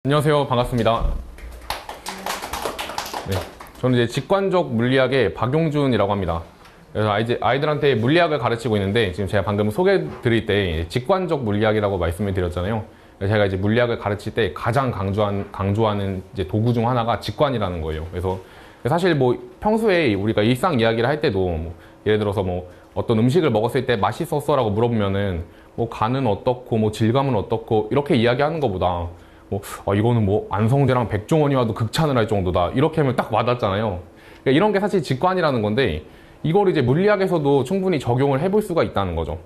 안녕하세요. 반갑습니다. 네, 저는 이제 직관적 물리학의 박용준이라고 합니다. 그래서 아이들한테 물리학을 가르치고 있는데, 지금 제가 방금 소개 드릴 때 직관적 물리학이라고 말씀을 드렸잖아요. 제가 이제 물리학을 가르칠 때 가장 강조하는 이제 도구 중 하나가 직관이라는 거예요. 그래서 사실 뭐 평소에 우리가 일상 이야기를 할 때도 예를 들어서 뭐 어떤 음식을 먹었을 때 맛있었어라고 물어보면은 뭐 간은 어떻고 뭐 질감은 어떻고 이렇게 이야기하는 것보다 이거는 뭐 안성재랑 백종원이 와도 극찬을 할 정도다, 이렇게 하면 딱 와닿잖아요. 그러니까 이런 게 사실 직관이라는 건데, 이걸 이제 물리학에서도 충분히 적용을 해볼 수가 있다는 거죠.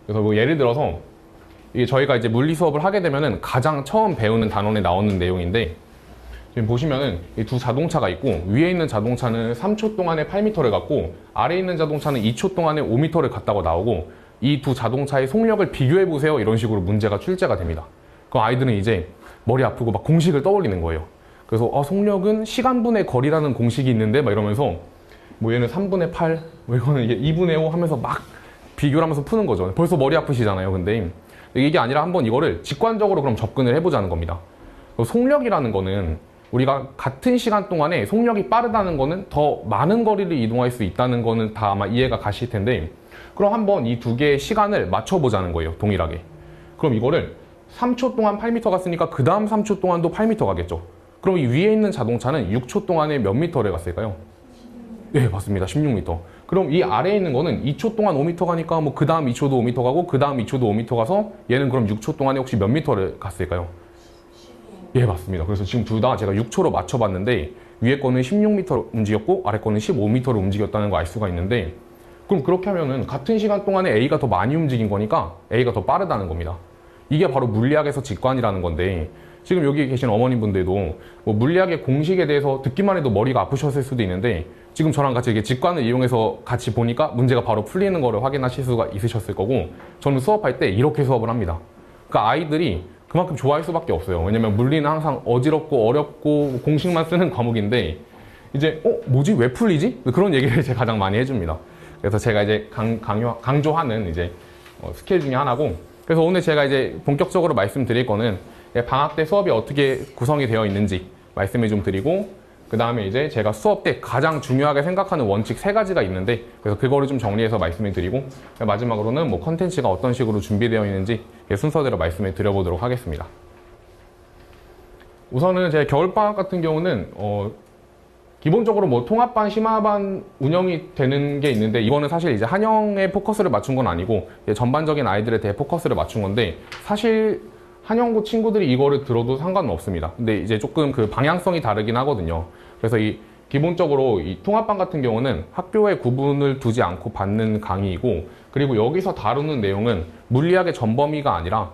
그래서 뭐 예를 들어서 이게 저희가 이제 물리 수업을 하게 되면은 가장 처음 배우는 단원에 나오는 내용인데, 지금 보시면은 이 두 자동차가 있고, 위에 있는 자동차는 3초 동안에 8m를 갔고 아래에 있는 자동차는 2초 동안에 5m를 갔다고 나오고, 이 두 자동차의 속력을 비교해 보세요, 이런 식으로 문제가 출제가 됩니다. 그럼 아이들은 이제 머리 아프고 막 공식을 떠올리는 거예요. 그래서 속력은 시간분의 거리라는 공식이 있는데 막 이러면서 뭐 얘는 3분의 8, 뭐 이거는 이게 2분의 5 하면서 막 비교를 하면서 푸는 거죠. 벌써 머리 아프시잖아요. 근데 이게 아니라 한번 이거를 직관적으로 그럼 접근을 해보자는 겁니다. 속력이라는 거는 우리가 같은 시간 동안에 속력이 빠르다는 거는 더 많은 거리를 이동할 수 있다는 거는 다 아마 이해가 가실 텐데, 그럼 한번 이 두 개의 시간을 맞춰보자는 거예요. 동일하게. 그럼 이거를 3초 동안 8m 갔으니까 그 다음 3초 동안도 8m 가겠죠. 그럼 이 위에 있는 자동차는 6초 동안에 몇 미터를 갔을까요? 네, 맞습니다. 16m. 그럼 이 아래에 있는 거는 2초 동안 5m 가니까 뭐 그 다음 2초도 5m 가고 그 다음 2초도 5m 가서 얘는 그럼 6초 동안에 혹시 몇 미터를 갔을까요? 예, 맞습니다. 그래서 지금 둘 다 제가 6초로 맞춰봤는데 위에 거는 16m 움직였고 아래 거는 15m를 움직였다는 거 알 수가 있는데, 그럼 그렇게 하면은 같은 시간 동안에 A가 더 많이 움직인 거니까 A가 더 빠르다는 겁니다. 이게 바로 물리학에서 직관이라는 건데, 지금 여기 계신 어머님분들도 뭐 물리학의 공식에 대해서 듣기만 해도 머리가 아프셨을 수도 있는데, 지금 저랑 같이 이렇게 직관을 이용해서 같이 보니까 문제가 바로 풀리는 거를 확인하실 수가 있으셨을 거고, 저는 수업할 때 이렇게 수업을 합니다. 그러니까 아이들이 그만큼 좋아할 수밖에 없어요. 왜냐면 물리는 항상 어지럽고 어렵고 공식만 쓰는 과목인데, 이제 뭐지? 왜 풀리지? 그런 얘기를 제가 가장 많이 해줍니다. 그래서 제가 이제 강조하는 이제 스킬 중에 하나고, 그래서 오늘 제가 이제 본격적으로 말씀드릴 거는 방학 때 수업이 어떻게 구성이 되어 있는지 말씀을 좀 드리고, 그 다음에 이제 제가 수업 때 가장 중요하게 생각하는 원칙 3가지가 있는데, 그래서 그거를 좀 정리해서 말씀을 드리고, 마지막으로는 뭐 컨텐츠가 어떤 식으로 준비되어 있는지 순서대로 말씀을 드려보도록 하겠습니다. 우선은 제 겨울방학 같은 경우는 기본적으로 뭐 통합반, 심화반 운영이 되는 게 있는데, 이거는 사실 이제 한영에 포커스를 맞춘 건 아니고 전반적인 아이들에 대해 포커스를 맞춘 건데, 사실 한영고 친구들이 이거를 들어도 상관은 없습니다. 근데 이제 조금 그 방향성이 다르긴 하거든요. 그래서 기본적으로 이 통합반 같은 경우는 학교에 구분을 두지 않고 받는 강의이고, 그리고 여기서 다루는 내용은 물리학의 전범위가 아니라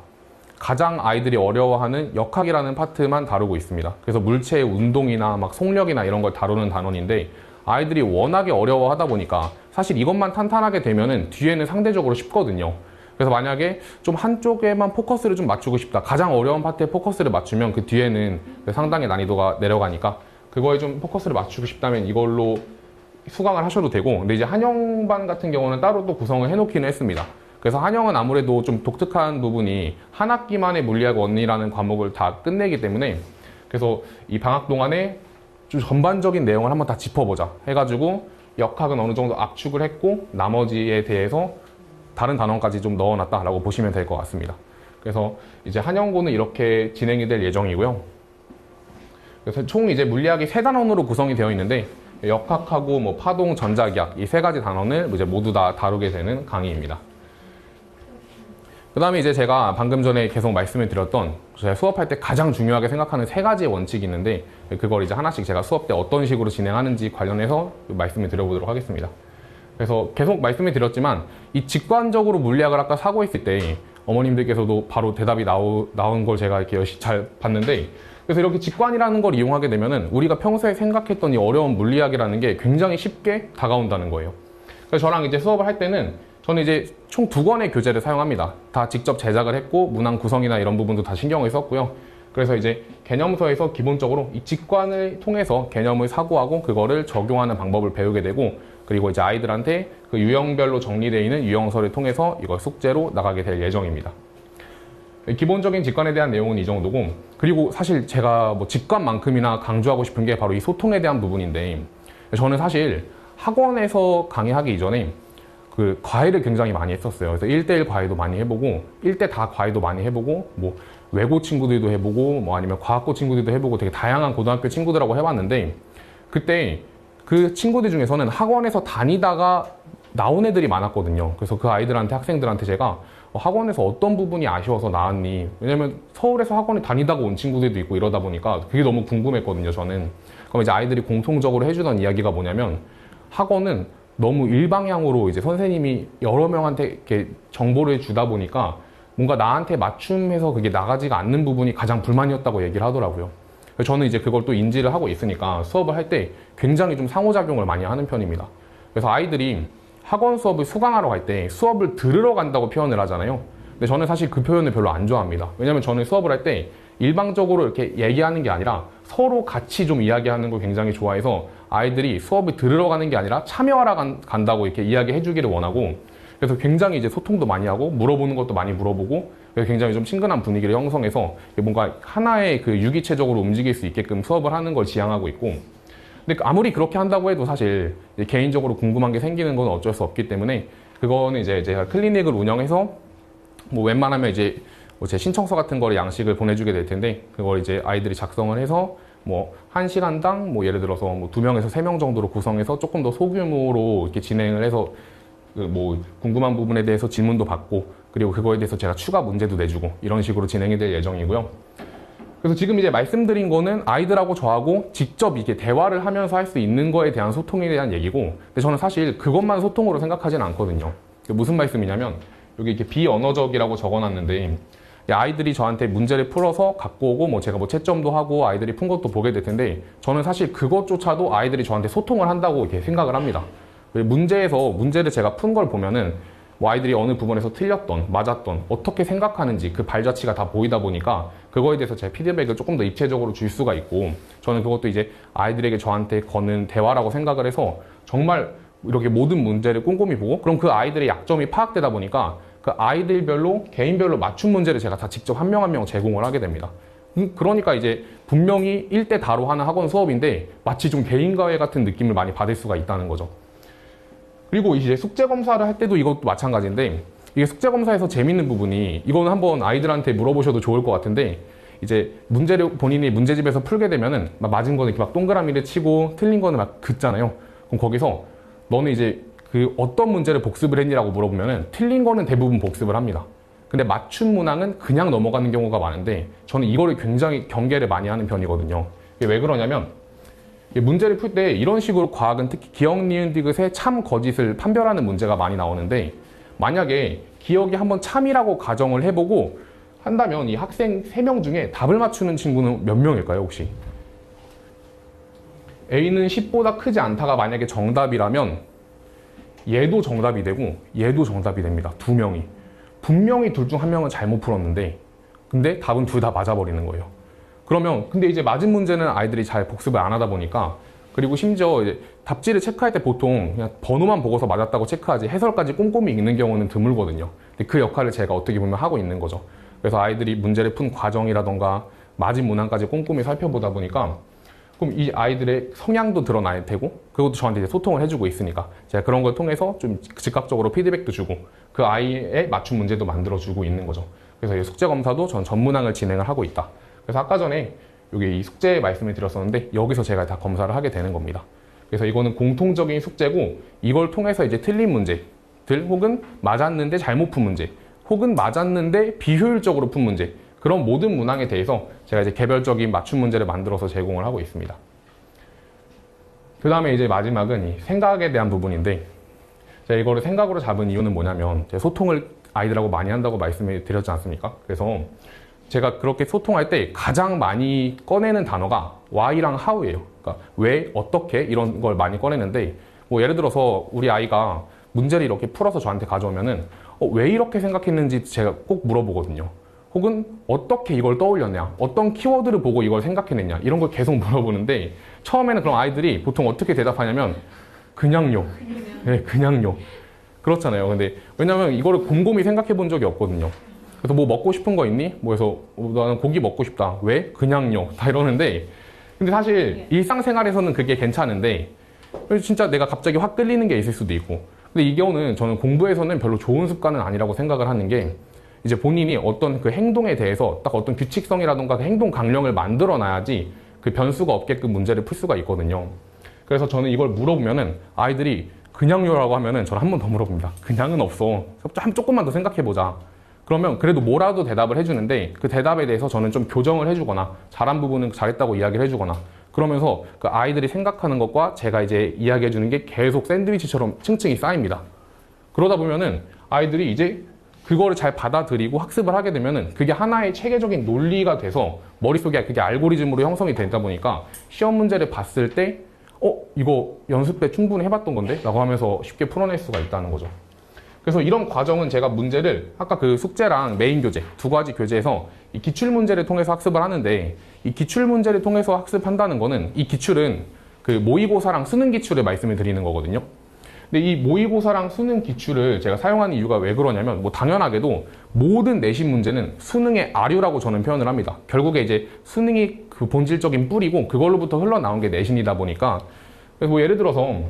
가장 아이들이 어려워하는 역학이라는 파트만 다루고 있습니다. 그래서 물체의 운동이나 막 속력이나 이런 걸 다루는 단원인데, 아이들이 워낙에 어려워하다 보니까 사실 이것만 탄탄하게 되면은 뒤에는 상대적으로 쉽거든요. 그래서 만약에 좀 한쪽에만 포커스를 좀 맞추고 싶다, 가장 어려운 파트에 포커스를 맞추면 그 뒤에는 상당히 난이도가 내려가니까 그거에 좀 포커스를 맞추고 싶다면 이걸로 수강을 하셔도 되고, 근데 이제 한영반 같은 경우는 따로 또 구성을 해놓기는 했습니다. 그래서 한영은 아무래도 좀 독특한 부분이 한 학기만의 물리학 원리라는 과목을 다 끝내기 때문에, 그래서 이 방학 동안에 좀 전반적인 내용을 한번 다 짚어보자 해가지고 역학은 어느 정도 압축을 했고, 나머지에 대해서 다른 단원까지 좀 넣어놨다라고 보시면 될 것 같습니다. 그래서 이제 한영고는 이렇게 진행이 될 예정이고요. 그래서 총 이제 물리학이 3단원으로 구성이 되어 있는데, 역학하고 뭐 파동, 전자기학 이 3가지 단원을 이제 모두 다 다루게 되는 강의입니다. 그 다음에 이제 제가 방금 전에 계속 말씀을 드렸던 제가 수업할 때 가장 중요하게 생각하는 3가지의 원칙이 있는데, 그걸 이제 하나씩 제가 수업 때 어떤 식으로 진행하는지 관련해서 말씀을 드려보도록 하겠습니다. 그래서 계속 말씀을 드렸지만 이 직관적으로 물리학을 아까 사고 있을 때 어머님들께서도 바로 대답이 나온 걸 제가 이렇게 열심히 잘 봤는데, 그래서 이렇게 직관이라는 걸 이용하게 되면은 우리가 평소에 생각했던 이 어려운 물리학이라는 게 굉장히 쉽게 다가온다는 거예요. 그래서 저랑 이제 수업을 할 때는 저는 이제 총 2권의 교재를 사용합니다. 다 직접 제작을 했고 문항 구성이나 이런 부분도 다 신경을 썼고요. 그래서 이제 개념서에서 기본적으로 이 직관을 통해서 개념을 사고하고 그거를 적용하는 방법을 배우게 되고, 그리고 이제 아이들한테 그 유형별로 정리되어 있는 유형서를 통해서 이걸 숙제로 나가게 될 예정입니다. 기본적인 직관에 대한 내용은 이 정도고, 그리고 사실 제가 뭐 직관만큼이나 강조하고 싶은 게 바로 이 소통에 대한 부분인데, 저는 사실 학원에서 강의하기 이전에 그 과외를 굉장히 많이 했었어요. 그래서 1대1 과외도 많이 해보고 1대 다 과외도 많이 해보고 뭐 외고 친구들도 해보고 뭐 아니면 과학고 친구들도 해보고 되게 다양한 고등학교 친구들하고 해봤는데, 그때 그 친구들 중에서는 학원에서 다니다가 나온 애들이 많았거든요. 그래서 그 아이들한테, 학생들한테 제가 학원에서 어떤 부분이 아쉬워서 나왔니? 왜냐면 서울에서 학원에 다니다가 온 친구들도 있고 이러다 보니까 그게 너무 궁금했거든요, 저는. 그럼 이제 아이들이 공통적으로 해주던 이야기가 뭐냐면, 학원은 너무 일방향으로 이제 선생님이 여러 명한테 이렇게 정보를 주다 보니까 뭔가 나한테 맞춤해서 그게 나가지가 않는 부분이 가장 불만이었다고 얘기를 하더라고요. 그래서 저는 이제 그걸 또 인지를 하고 있으니까 수업을 할 때 굉장히 좀 상호작용을 많이 하는 편입니다. 그래서 아이들이 학원 수업을 수강하러 갈 때 수업을 들으러 간다고 표현을 하잖아요. 근데 저는 사실 그 표현을 별로 안 좋아합니다. 왜냐면 저는 수업을 할 때 일방적으로 이렇게 얘기하는 게 아니라 서로 같이 좀 이야기하는 걸 굉장히 좋아해서 아이들이 수업을 들으러 가는 게 아니라 참여하러 간다고 이렇게 이야기해 주기를 원하고, 그래서 굉장히 이제 소통도 많이 하고 물어보는 것도 많이 물어보고, 그래서 굉장히 좀 친근한 분위기를 형성해서 뭔가 하나의 그 유기체적으로 움직일 수 있게끔 수업을 하는 걸 지향하고 있고, 근데 아무리 그렇게 한다고 해도 사실 개인적으로 궁금한 게 생기는 건 어쩔 수 없기 때문에, 그거는 이제 제가 클리닉을 운영해서 뭐 웬만하면 이제 제 신청서 같은 거를 양식을 보내주게 될 텐데, 그걸 이제 아이들이 작성을 해서 뭐 1시간당 뭐 예를 들어서 뭐 2명에서 3명 정도로 구성해서 조금 더 소규모로 이렇게 진행을 해서 뭐 궁금한 부분에 대해서 질문도 받고, 그리고 그거에 대해서 제가 추가 문제도 내주고 이런 식으로 진행이 될 예정이고요. 그래서 지금 이제 말씀드린 거는 아이들하고 저하고 직접 이게 대화를 하면서 할 수 있는 거에 대한 소통에 대한 얘기고, 근데 저는 사실 그것만 소통으로 생각하지는 않거든요. 무슨 말씀이냐면, 여기 이렇게 비언어적이라고 적어놨는데, 아이들이 저한테 문제를 풀어서 갖고 오고 뭐 제가 뭐 채점도 하고 아이들이 푼 것도 보게 될 텐데, 저는 사실 그것조차도 아이들이 저한테 소통을 한다고 이렇게 생각을 합니다. 문제를 제가 푼 걸 보면은 뭐 아이들이 어느 부분에서 틀렸던, 맞았던, 어떻게 생각하는지 그 발자취가 다 보이다 보니까 그거에 대해서 제 피드백을 조금 더 입체적으로 줄 수가 있고, 저는 그것도 이제 아이들에게 저한테 거는 대화라고 생각을 해서 정말 이렇게 모든 문제를 꼼꼼히 보고, 그럼 그 아이들의 약점이 파악되다 보니까 그 아이들별로 개인별로 맞춤 문제를 제가 다 직접 한 명 한 명 제공을 하게 됩니다. 그러니까 이제 분명히 1대 다로 하는 학원 수업인데 마치 좀 개인과외 같은 느낌을 많이 받을 수가 있다는 거죠. 그리고 이제 숙제 검사를 할 때도 이것도 마찬가지인데, 이게 숙제 검사에서 재밌는 부분이, 이거는 한번 아이들한테 물어보셔도 좋을 것 같은데, 이제 문제를 본인이 문제집에서 풀게 되면은 막 맞은 거는 이렇게 막 동그라미를 치고 틀린 거는 막 긋잖아요. 그럼 거기서 너는 이제 그 어떤 문제를 복습을 했니라고 물어보면은 틀린 거는 대부분 복습을 합니다. 근데 맞춤 문항은 그냥 넘어가는 경우가 많은데, 저는 이거를 굉장히 경계를 많이 하는 편이거든요. 이게 왜 그러냐면, 문제를 풀 때 이런 식으로 과학은 특히 기억, 니은, 디귿의 참, 거짓을 판별하는 문제가 많이 나오는데, 만약에 기억이 한번 참이라고 가정을 해보고 한다면 이 학생 3명 중에 답을 맞추는 친구는 몇 명일까요, 혹시? A는 10보다 크지 않다가 만약에 정답이라면 얘도 정답이 되고 얘도 정답이 됩니다. 2명이. 분명히 둘 중 한 명은 잘못 풀었는데, 근데 답은 둘 다 맞아버리는 거예요. 그러면 근데 이제 맞은 문제는 아이들이 잘 복습을 안 하다 보니까, 그리고 심지어 이제 답지를 체크할 때 보통 그냥 번호만 보고서 맞았다고 체크하지 해설까지 꼼꼼히 읽는 경우는 드물거든요. 근데 그 역할을 제가 어떻게 보면 하고 있는 거죠. 그래서 아이들이 문제를 푼 과정이라던가 맞은 문항까지 꼼꼼히 살펴보다 보니까, 그럼 이 아이들의 성향도 드러날 테고, 그것도 저한테 이제 소통을 해주고 있으니까 제가 그런 걸 통해서 좀 즉각적으로 피드백도 주고 그 아이의 맞춤 문제도 만들어주고 있는 거죠. 그래서 이 숙제 검사도 전 전문항을 진행을 하고 있다. 그래서 아까 전에 여기 이 숙제 말씀을 드렸었는데, 여기서 제가 다 검사를 하게 되는 겁니다. 그래서 이거는 공통적인 숙제고, 이걸 통해서 이제 틀린 문제들, 혹은 맞았는데 잘못 푼 문제, 혹은 맞았는데 비효율적으로 푼 문제, 그런 모든 문항에 대해서 제가 이제 개별적인 맞춤 문제를 만들어서 제공을 하고 있습니다. 그 다음에 이제 마지막은 이 생각에 대한 부분인데, 제가 이거를 생각으로 잡은 이유는 뭐냐면, 제가 소통을 아이들하고 많이 한다고 말씀을 드렸지 않습니까? 그래서 제가 그렇게 소통할 때 가장 많이 꺼내는 단어가 why랑 how예요. 그러니까 왜, 어떻게 이런 걸 많이 꺼내는데, 뭐 예를 들어서 우리 아이가 문제를 이렇게 풀어서 저한테 가져오면은 왜 이렇게 생각했는지 제가 꼭 물어보거든요. 혹은 어떻게 이걸 떠올렸냐, 어떤 키워드를 보고 이걸 생각해냈냐, 이런 걸 계속 물어보는데, 처음에는 그럼 아이들이 보통 어떻게 대답하냐면 그냥요. 네, 그냥요. 그렇잖아요. 근데 왜냐면 이거를 곰곰이 생각해 본 적이 없거든요. 그래서 뭐 먹고 싶은 거 있니? 뭐 해서 나는 고기 먹고 싶다. 왜? 그냥요. 다 이러는데 근데 사실 일상생활에서는 그게 괜찮은데 진짜 내가 갑자기 확 끌리는 게 있을 수도 있고 근데 이 경우는 저는 공부에서는 별로 좋은 습관은 아니라고 생각을 하는 게 이제 본인이 어떤 그 행동에 대해서 딱 어떤 규칙성이라던가 그 행동 강령을 만들어 놔야지 그 변수가 없게끔 문제를 풀 수가 있거든요. 그래서 저는 이걸 물어보면은 아이들이 그냥요라고 하면은 저는 한 번 더 물어봅니다. 그냥은 없어. 조금만 더 생각해보자. 그러면 그래도 뭐라도 대답을 해주는데 그 대답에 대해서 저는 좀 교정을 해주거나 잘한 부분은 잘했다고 이야기를 해주거나 그러면서 그 아이들이 생각하는 것과 제가 이제 이야기해주는 게 계속 샌드위치처럼 층층이 쌓입니다. 그러다 보면은 아이들이 이제 그거를 잘 받아들이고 학습을 하게 되면은 그게 하나의 체계적인 논리가 돼서 머릿속에 그게 알고리즘으로 형성이 되다 보니까 시험 문제를 봤을 때 이거 연습 때 충분히 해봤던 건데? 라고 하면서 쉽게 풀어낼 수가 있다는 거죠. 그래서 이런 과정은 제가 문제를 아까 그 숙제랑 메인 교재 두 가지 교재에서 이 기출 문제를 통해서 학습을 하는데 이 기출 문제를 통해서 학습한다는 거는 이 기출은 그 모의고사랑 수능 기출을 말씀을 드리는 거거든요. 근데 이 모의고사랑 수능 기출을 제가 사용하는 이유가 왜 그러냐면 뭐 당연하게도 모든 내신 문제는 수능의 아류라고 저는 표현을 합니다. 결국에 이제 수능이 그 본질적인 뿌리고 그걸로부터 흘러나온 게 내신이다 보니까 그래서 뭐 예를 들어서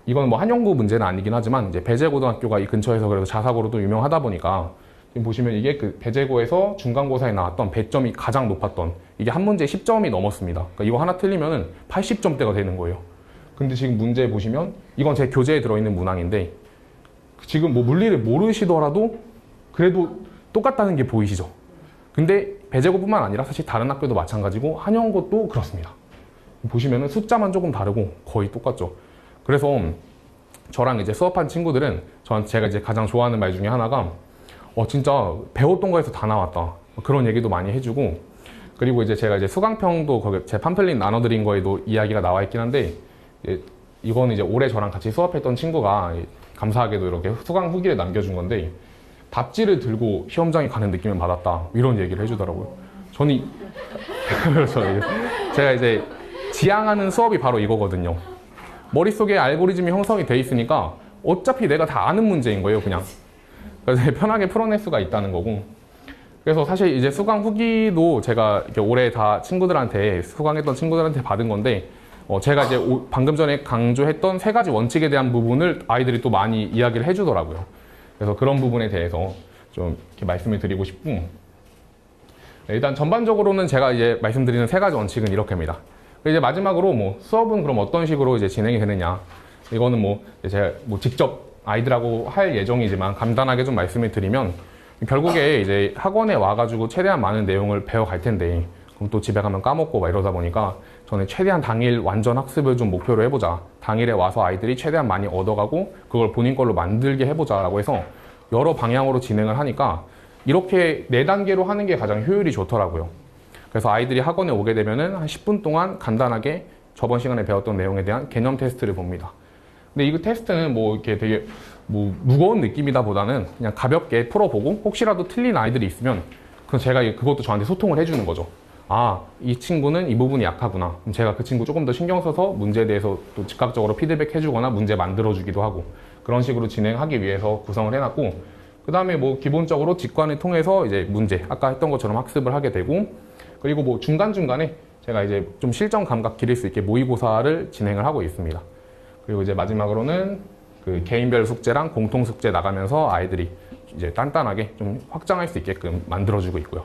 이건 뭐 한영고 문제는 아니긴 하지만 이제 배재고등학교가 이 근처에서 그래도 자사고로도 유명하다 보니까 지금 보시면 이게 그 배재고에서 중간고사에 나왔던 배점이 가장 높았던 이게 한 문제에 10점이 넘었습니다. 그러니까 이거 하나 틀리면은 80점대가 되는 거예요. 근데 지금 문제 보시면 이건 제 교재에 들어있는 문항인데 지금 뭐 물리를 모르시더라도 그래도 똑같다는 게 보이시죠? 근데 배재고뿐만 아니라 사실 다른 학교도 마찬가지고 한영고도 그렇습니다. 보시면은 숫자만 조금 다르고 거의 똑같죠. 그래서 저랑 이제 수업한 친구들은 제가 이제 가장 좋아하는 말 중에 하나가 진짜 배웠던 거에서 다 나왔다. 그런 얘기도 많이 해주고 그리고 이제 제가 이제 수강평도 거기 제 팜플릿 나눠드린 거에도 이야기가 나와 있긴 한데 이거는 이제 올해 저랑 같이 수업했던 친구가 감사하게도 이렇게 수강 후기를 남겨준 건데 답지를 들고 시험장에 가는 느낌을 받았다 이런 얘기를 해주더라고요. 저는 그래서 제가 이제 지향하는 수업이 바로 이거거든요. 머릿속에 알고리즘이 형성이 돼 있으니까 어차피 내가 다 아는 문제인 거예요, 그냥. 그래서 편하게 풀어낼 수가 있다는 거고. 그래서 사실 이제 수강 후기도 제가 이렇게 올해 다 수강했던 친구들한테 받은 건데, 제가 이제 방금 전에 강조했던 3가지 원칙에 대한 부분을 아이들이 또 많이 이야기를 해주더라고요. 그래서 그런 부분에 대해서 좀 이렇게 말씀을 드리고 싶고, 일단 전반적으로는 제가 이제 말씀드리는 3가지 원칙은 이렇게입니다. 이제 마지막으로 뭐 수업은 그럼 어떤 식으로 이제 진행이 되느냐. 이거는 뭐 제가 뭐 직접 아이들하고 할 예정이지만 간단하게 좀 말씀을 드리면 결국에 이제 학원에 와가지고 최대한 많은 내용을 배워갈 텐데 그럼 또 집에 가면 까먹고 막 이러다 보니까 저는 최대한 당일 완전 학습을 좀 목표로 해보자. 당일에 와서 아이들이 최대한 많이 얻어가고 그걸 본인 걸로 만들게 해보자라고 해서 여러 방향으로 진행을 하니까 이렇게 4단계로 하는 게 가장 효율이 좋더라고요. 그래서 아이들이 학원에 오게 되면은 한 10분 동안 간단하게 저번 시간에 배웠던 내용에 대한 개념 테스트를 봅니다. 근데 이 테스트는 뭐 이렇게 되게 뭐 무거운 느낌이다 보다는 그냥 가볍게 풀어보고 혹시라도 틀린 아이들이 있으면 그럼 제가 그것도 저한테 소통을 해주는 거죠. 이 친구는 이 부분이 약하구나. 그럼 제가 그 친구 조금 더 신경 써서 문제에 대해서 또 즉각적으로 피드백 해주거나 문제 만들어주기도 하고 그런 식으로 진행하기 위해서 구성을 해놨고 그 다음에 뭐 기본적으로 직관을 통해서 이제 문제, 아까 했던 것처럼 학습을 하게 되고 그리고 뭐 중간중간에 제가 이제 좀 실전 감각 기를 수 있게 모의고사를 진행을 하고 있습니다. 그리고 이제 마지막으로는 그 개인별 숙제랑 공통 숙제 나가면서 아이들이 이제 단단하게 좀 확장할 수 있게끔 만들어주고 있고요.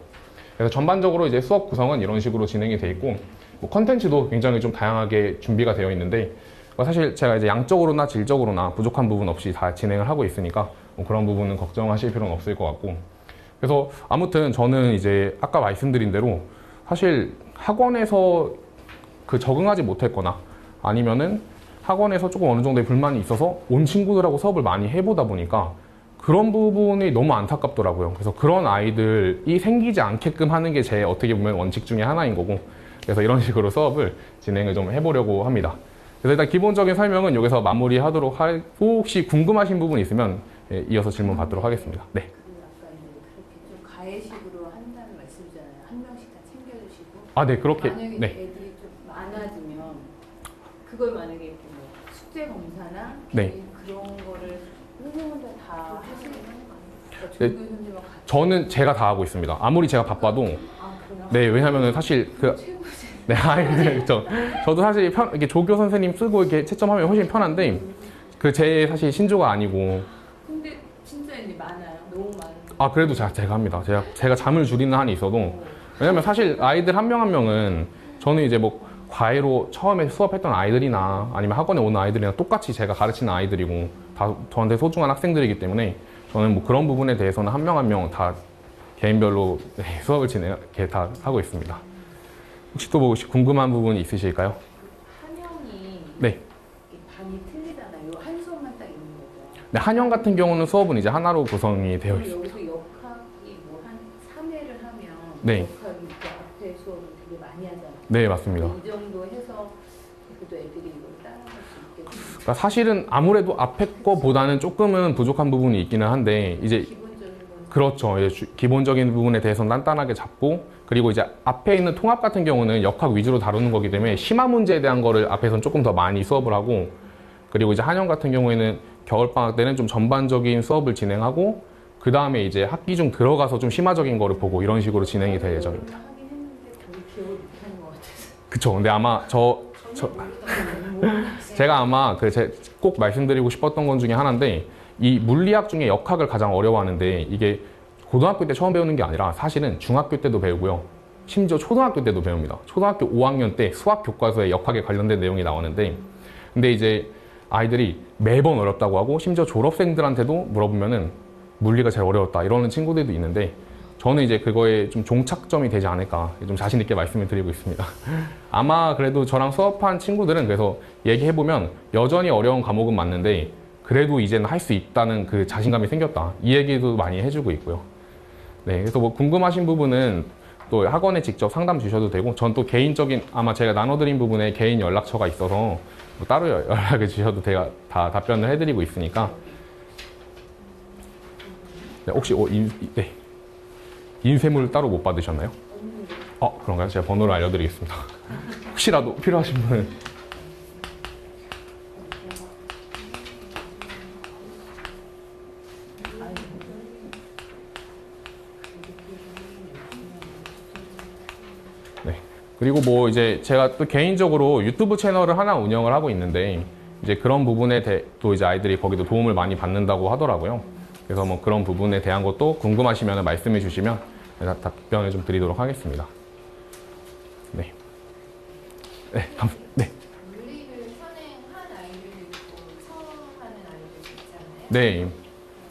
그래서 전반적으로 이제 수업 구성은 이런 식으로 진행이 돼 있고 뭐 컨텐츠도 굉장히 좀 다양하게 준비가 되어 있는데 사실 제가 이제 양적으로나 질적으로나 부족한 부분 없이 다 진행을 하고 있으니까 뭐 그런 부분은 걱정하실 필요는 없을 것 같고 그래서 아무튼 저는 이제 아까 말씀드린 대로 사실 학원에서 그 적응하지 못했거나 아니면은 학원에서 조금 어느 정도의 불만이 있어서 온 친구들하고 수업을 많이 해보다 보니까 그런 부분이 너무 안타깝더라고요. 그래서 그런 아이들이 생기지 않게끔 하는 게 제 어떻게 보면 원칙 중에 하나인 거고 그래서 이런 식으로 수업을 진행을 좀 해보려고 합니다. 그래서 일단 기본적인 설명은 여기서 마무리하도록 하고 혹시 궁금하신 부분 있으면 이어서 질문 받도록 하겠습니다. 네. 아까 그렇게 좀 가해식으로 한다는 말씀이잖아요. 한 명씩 다 챙겨주시고. 네 그렇게. 만약에 네. 애들이 좀 많아지면 그걸 만약에 뭐 숙제 검사나 네. 그런 거를 선생님들 다 하시는 그러니까 조 교수님하고 같이. 저는 제가 다 하고 있습니다. 아무리 제가 바빠도. 아, 그래요? 네, 왜냐면은 사실 최고지. 네, 저도 사실 이렇게 조교 선생님 쓰고 이렇게 채점하면 훨씬 편한데 그 제 사실 신조가 아니고. 근데 진짜 이제 많아요. 너무 많아요. 아, 그래도 제가 합니다. 제가 잠을 줄이는 한이 있어도. 왜냐면 사실 아이들 한 명 한 명은 저는 이제 뭐 과외로 처음에 수업했던 아이들이나 아니면 학원에 오는 아이들이나 똑같이 제가 가르치는 아이들이고 다 저한테 소중한 학생들이기 때문에 저는 뭐 그런 부분에 대해서는 한 명 한 명 다 개인별로 수업을 이렇게 다 하고 있습니다. 혹시 또 뭐 궁금한 부분이 있으실까요? 한영이 네. 반이 틀리잖아요. 한 수업만 딱 있는 거죠. 네, 한영 같은 경우는 수업은 이제 하나로 구성이 되어 그럼 있습니다. 여기서 역학이 뭐 한 3회를 하면 네. 역학이 이렇게 앞에 수업을 되게 많이 하잖아요. 네, 맞습니다. 이 정도 해서 그래도 애들이 이걸 따라갈 수 있겠죠. 그러니까 사실은 아무래도 앞에 거보다는 조금은 부족한 부분이 있기는 한데 이제 기본적인 건 그렇죠. 기본적인 부분에 대해서는 단단하게 잡고 그리고 이제 앞에 있는 통합 같은 경우는 역학 위주로 다루는 거기 때문에 심화 문제에 대한 거를 앞에서는 조금 더 많이 수업을 하고 그리고 이제 한영 같은 경우에는 겨울방학 때는 좀 전반적인 수업을 진행하고 그 다음에 이제 학기 중 들어가서 좀 심화적인 거를 보고 이런 식으로 진행이 될 예정입니다. 하긴 했는데 거의 기억을 못하는 것 같아서. 그쵸. 근데 아마 제가 아마 꼭 말씀드리고 싶었던 것 중에 하나인데 이 물리학 중에 역학을 가장 어려워하는데 이게 고등학교 때 처음 배우는 게 아니라 사실은 중학교 때도 배우고요. 심지어 초등학교 때도 배웁니다. 초등학교 5학년 때 수학 교과서에 역학에 관련된 내용이 나오는데 근데 이제 아이들이 매번 어렵다고 하고 심지어 졸업생들한테도 물어보면은 물리가 제일 어려웠다 이러는 친구들도 있는데 저는 이제 그거에 좀 종착점이 되지 않을까 좀 자신 있게 말씀을 드리고 있습니다. 아마 그래도 저랑 수업한 친구들은 그래서 얘기해보면 여전히 어려운 과목은 맞는데 그래도 이제는 할 수 있다는 그 자신감이 생겼다. 이 얘기도 많이 해주고 있고요. 네, 그래서 뭐 궁금하신 부분은 또 학원에 직접 상담 주셔도 되고 전 또 개인적인 아마 제가 나눠드린 부분에 개인 연락처가 있어서 뭐 따로 연락을 주셔도 제가 다 답변을 해드리고 있으니까 네, 혹시 네. 인쇄물 따로 못 받으셨나요? 그런가요? 제가 번호를 알려드리겠습니다. 혹시라도 필요하신 분은 네. 그리고 뭐 이제 제가 또 개인적으로 유튜브 채널을 하나 운영을 하고 있는데 이제 그런 부분에 또 이제 아이들이 거기도 도움을 많이 받는다고 하더라고요. 그래서 뭐 그런 부분에 대한 것도 궁금하시면 말씀해 주시면 답변을 좀 드리도록 하겠습니다. 네. 네. 네. 물리를 선행한 아이들도 있고 처음 하는 아이들도 있잖아요. 네.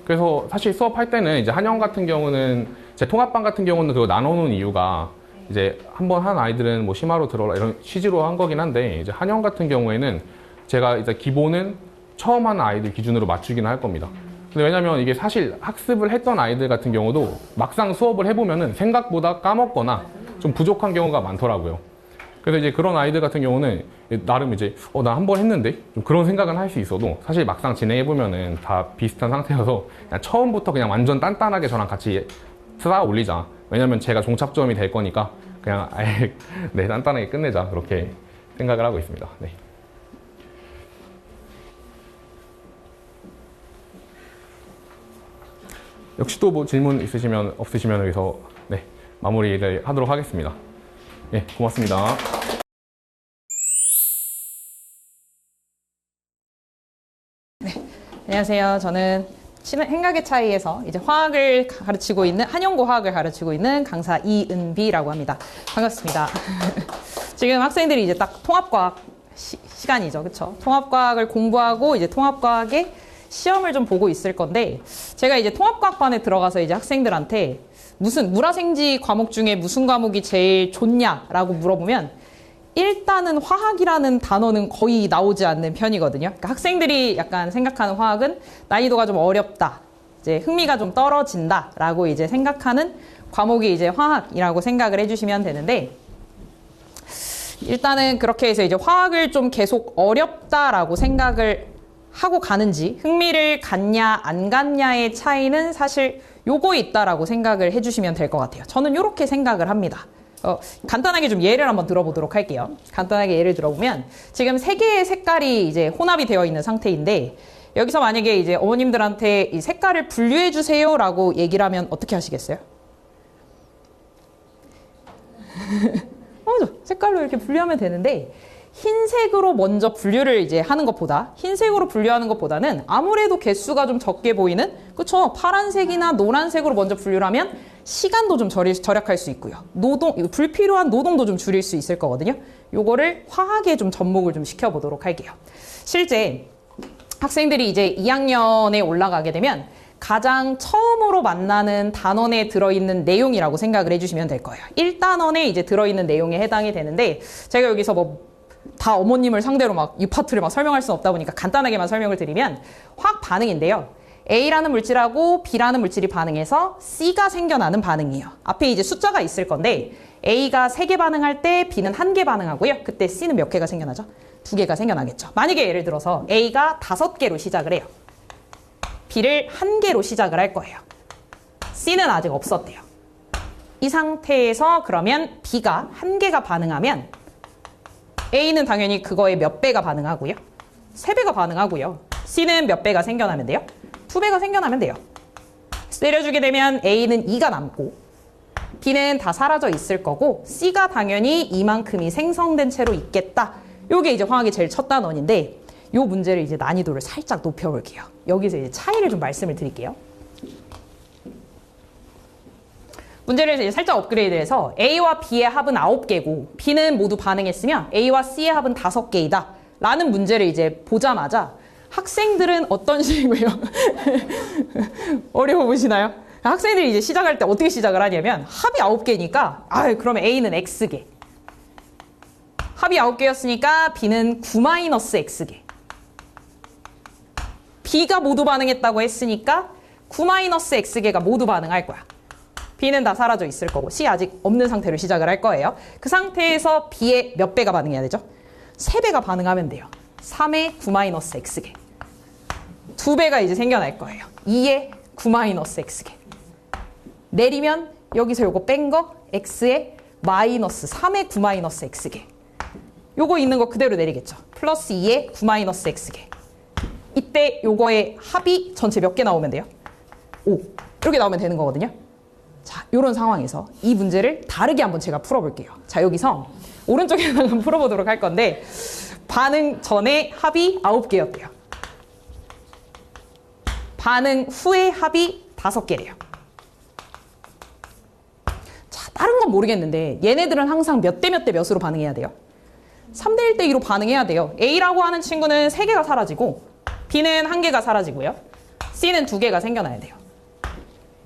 그래서 사실 수업할 때는 이제 한영 같은 경우는 제 통합반 같은 경우는 그거 나눠놓은 이유가 이제 한번 한 아이들은 뭐 심화로 들어라 이런 취지로 한 거긴 한데 이제 한영 같은 경우에는 제가 이제 기본은 처음 하는 아이들 기준으로 맞추기는 할 겁니다. 근데 왜냐면 이게 사실 학습을 했던 아이들 같은 경우도 막상 수업을 해보면은 생각보다 까먹거나 좀 부족한 경우가 많더라고요. 그래서 이제 그런 아이들 같은 경우는 나름 이제 나 한 번 했는데 좀 그런 생각은 할 수 있어도 사실 막상 진행해보면은 다 비슷한 상태여서 그냥 처음부터 그냥 완전 단단하게 저랑 같이 쌓아 올리자. 왜냐면 제가 종착점이 될 거니까 그냥 아예 네, 단단하게 끝내자. 그렇게 생각을 하고 있습니다. 네. 역시 또 뭐 질문 없으시면 여기서 네, 마무리를 하도록 하겠습니다. 네, 고맙습니다. 안녕하세요. 저는 행각의 차이에서 이제 화학을 가르치고 있는 한영고 화학을 가르치고 있는 강사 이은비라고 합니다. 반갑습니다. 지금 학생들이 이제 딱 통합과학 시간이죠, 그렇죠? 통합과학을 공부하고 이제 통합과학의 시험을 좀 보고 있을 건데 제가 이제 통합과학반에 들어가서 이제 학생들한테 무슨 물화생지 과목 중에 무슨 과목이 제일 좋냐라고 물어보면 일단은 화학이라는 단어는 거의 나오지 않는 편이거든요. 그러니까 학생들이 약간 생각하는 화학은 난이도가 좀 어렵다, 이제 흥미가 좀 떨어진다라고 이제 생각하는 과목이 이제 화학이라고 생각을 해주시면 되는데 일단은 그렇게 해서 이제 화학을 좀 계속 어렵다라고 생각을 하고 가는지 흥미를 갖냐 안 갖냐의 차이는 사실 요거에 있다라고 생각을 해주시면 될 것 같아요. 저는 이렇게 생각을 합니다. 간단하게 좀 예를 한번 들어보도록 할게요. 간단하게 예를 들어보면 지금 세 개의 색깔이 이제 혼합이 되어 있는 상태인데 여기서 만약에 이제 어머님들한테 이 색깔을 분류해 주세요라고 얘기를 하면 어떻게 하시겠어요? 맞아. 색깔로 이렇게 분류하면 되는데 흰색으로 먼저 분류를 이제 하는 것보다 흰색으로 분류하는 것보다는 아무래도 개수가 좀 적게 보이는 그쵸? 파란색이나 노란색으로 먼저 분류를 하면 시간도 좀 절약할 수 있고요. 불필요한 노동도 좀 줄일 수 있을 거거든요. 요거를 화학에 좀 접목을 좀 시켜보도록 할게요. 실제 학생들이 이제 2학년에 올라가게 되면 가장 처음으로 만나는 단원에 들어있는 내용이라고 생각을 해주시면 될 거예요. 1단원에 이제 들어있는 내용에 해당이 되는데 제가 여기서 뭐 다 어머님을 상대로 막 이 파트를 막 설명할 수는 없다 보니까 간단하게만 설명을 드리면 화학 반응인데요. A라는 물질하고 B라는 물질이 반응해서 C가 생겨나는 반응이에요. 앞에 이제 숫자가 있을 건데 A가 3개 반응할 때 B는 1개 반응하고요. 그때 C는 몇 개가 생겨나죠? 2개가 생겨나겠죠. 만약에 예를 들어서 A가 5개로 시작을 해요. B를 1개로 시작을 할 거예요. C는 아직 없었대요. 이 상태에서 그러면 B가 1개가 반응하면 A는 당연히 그거의 몇 배가 반응하고요. 3배가 반응하고요. C는 몇 배가 생겨나면 돼요? 2배가 생겨나면 돼요. 때려주게 되면 A는 2가 남고 B는 다 사라져 있을 거고 C가 당연히 이만큼이 생성된 채로 있겠다. 요게 이제 화학의 제일 첫 단원인데 요 문제를 이제 난이도를 살짝 높여볼게요. 여기서 이제 차이를 좀 말씀을 드릴게요. 문제를 이제 살짝 업그레이드해서 A와 B의 합은 9개고 B는 모두 반응했으면 A와 C의 합은 5개이다 라는 문제를 이제 보자마자 학생들은 어떤 식이고요? 어려워 보시나요? 학생들이 이제 시작할 때 어떻게 시작을 하냐면 합이 9개니까 그러면 A는 X개 합이 9개였으니까 B는 9-X개 B가 모두 반응했다고 했으니까 9-X개가 모두 반응할 거야. B는 다 사라져 있을 거고 C 아직 없는 상태로 시작을 할 거예요. 그 상태에서 B의 몇 배가 반응해야 되죠? 3배가 반응하면 돼요. 3의 9-X개 2배가 이제 생겨날 거예요. 2의 9-X개 내리면 여기서 요거 뺀 거 X의 마이너스 3의 9-X개 요거 있는 거 그대로 내리겠죠. 플러스 2의 9-X개 이때 요거의 합이 전체 몇 개 나오면 돼요? 5 이렇게 나오면 되는 거거든요. 자, 요런 상황에서 이 문제를 다르게 한번 제가 풀어볼게요. 자, 여기서 오른쪽에서 한번 풀어보도록 할 건데 반응 전에 합이 9개였대요. 반응 후에 합이 5개래요. 자, 다른 건 모르겠는데 얘네들은 항상 몇 대 몇 대 몇으로 반응해야 돼요? 3대 1대 2로 반응해야 돼요. A라고 하는 친구는 3개가 사라지고 B는 1개가 사라지고요. C는 2개가 생겨나야 돼요.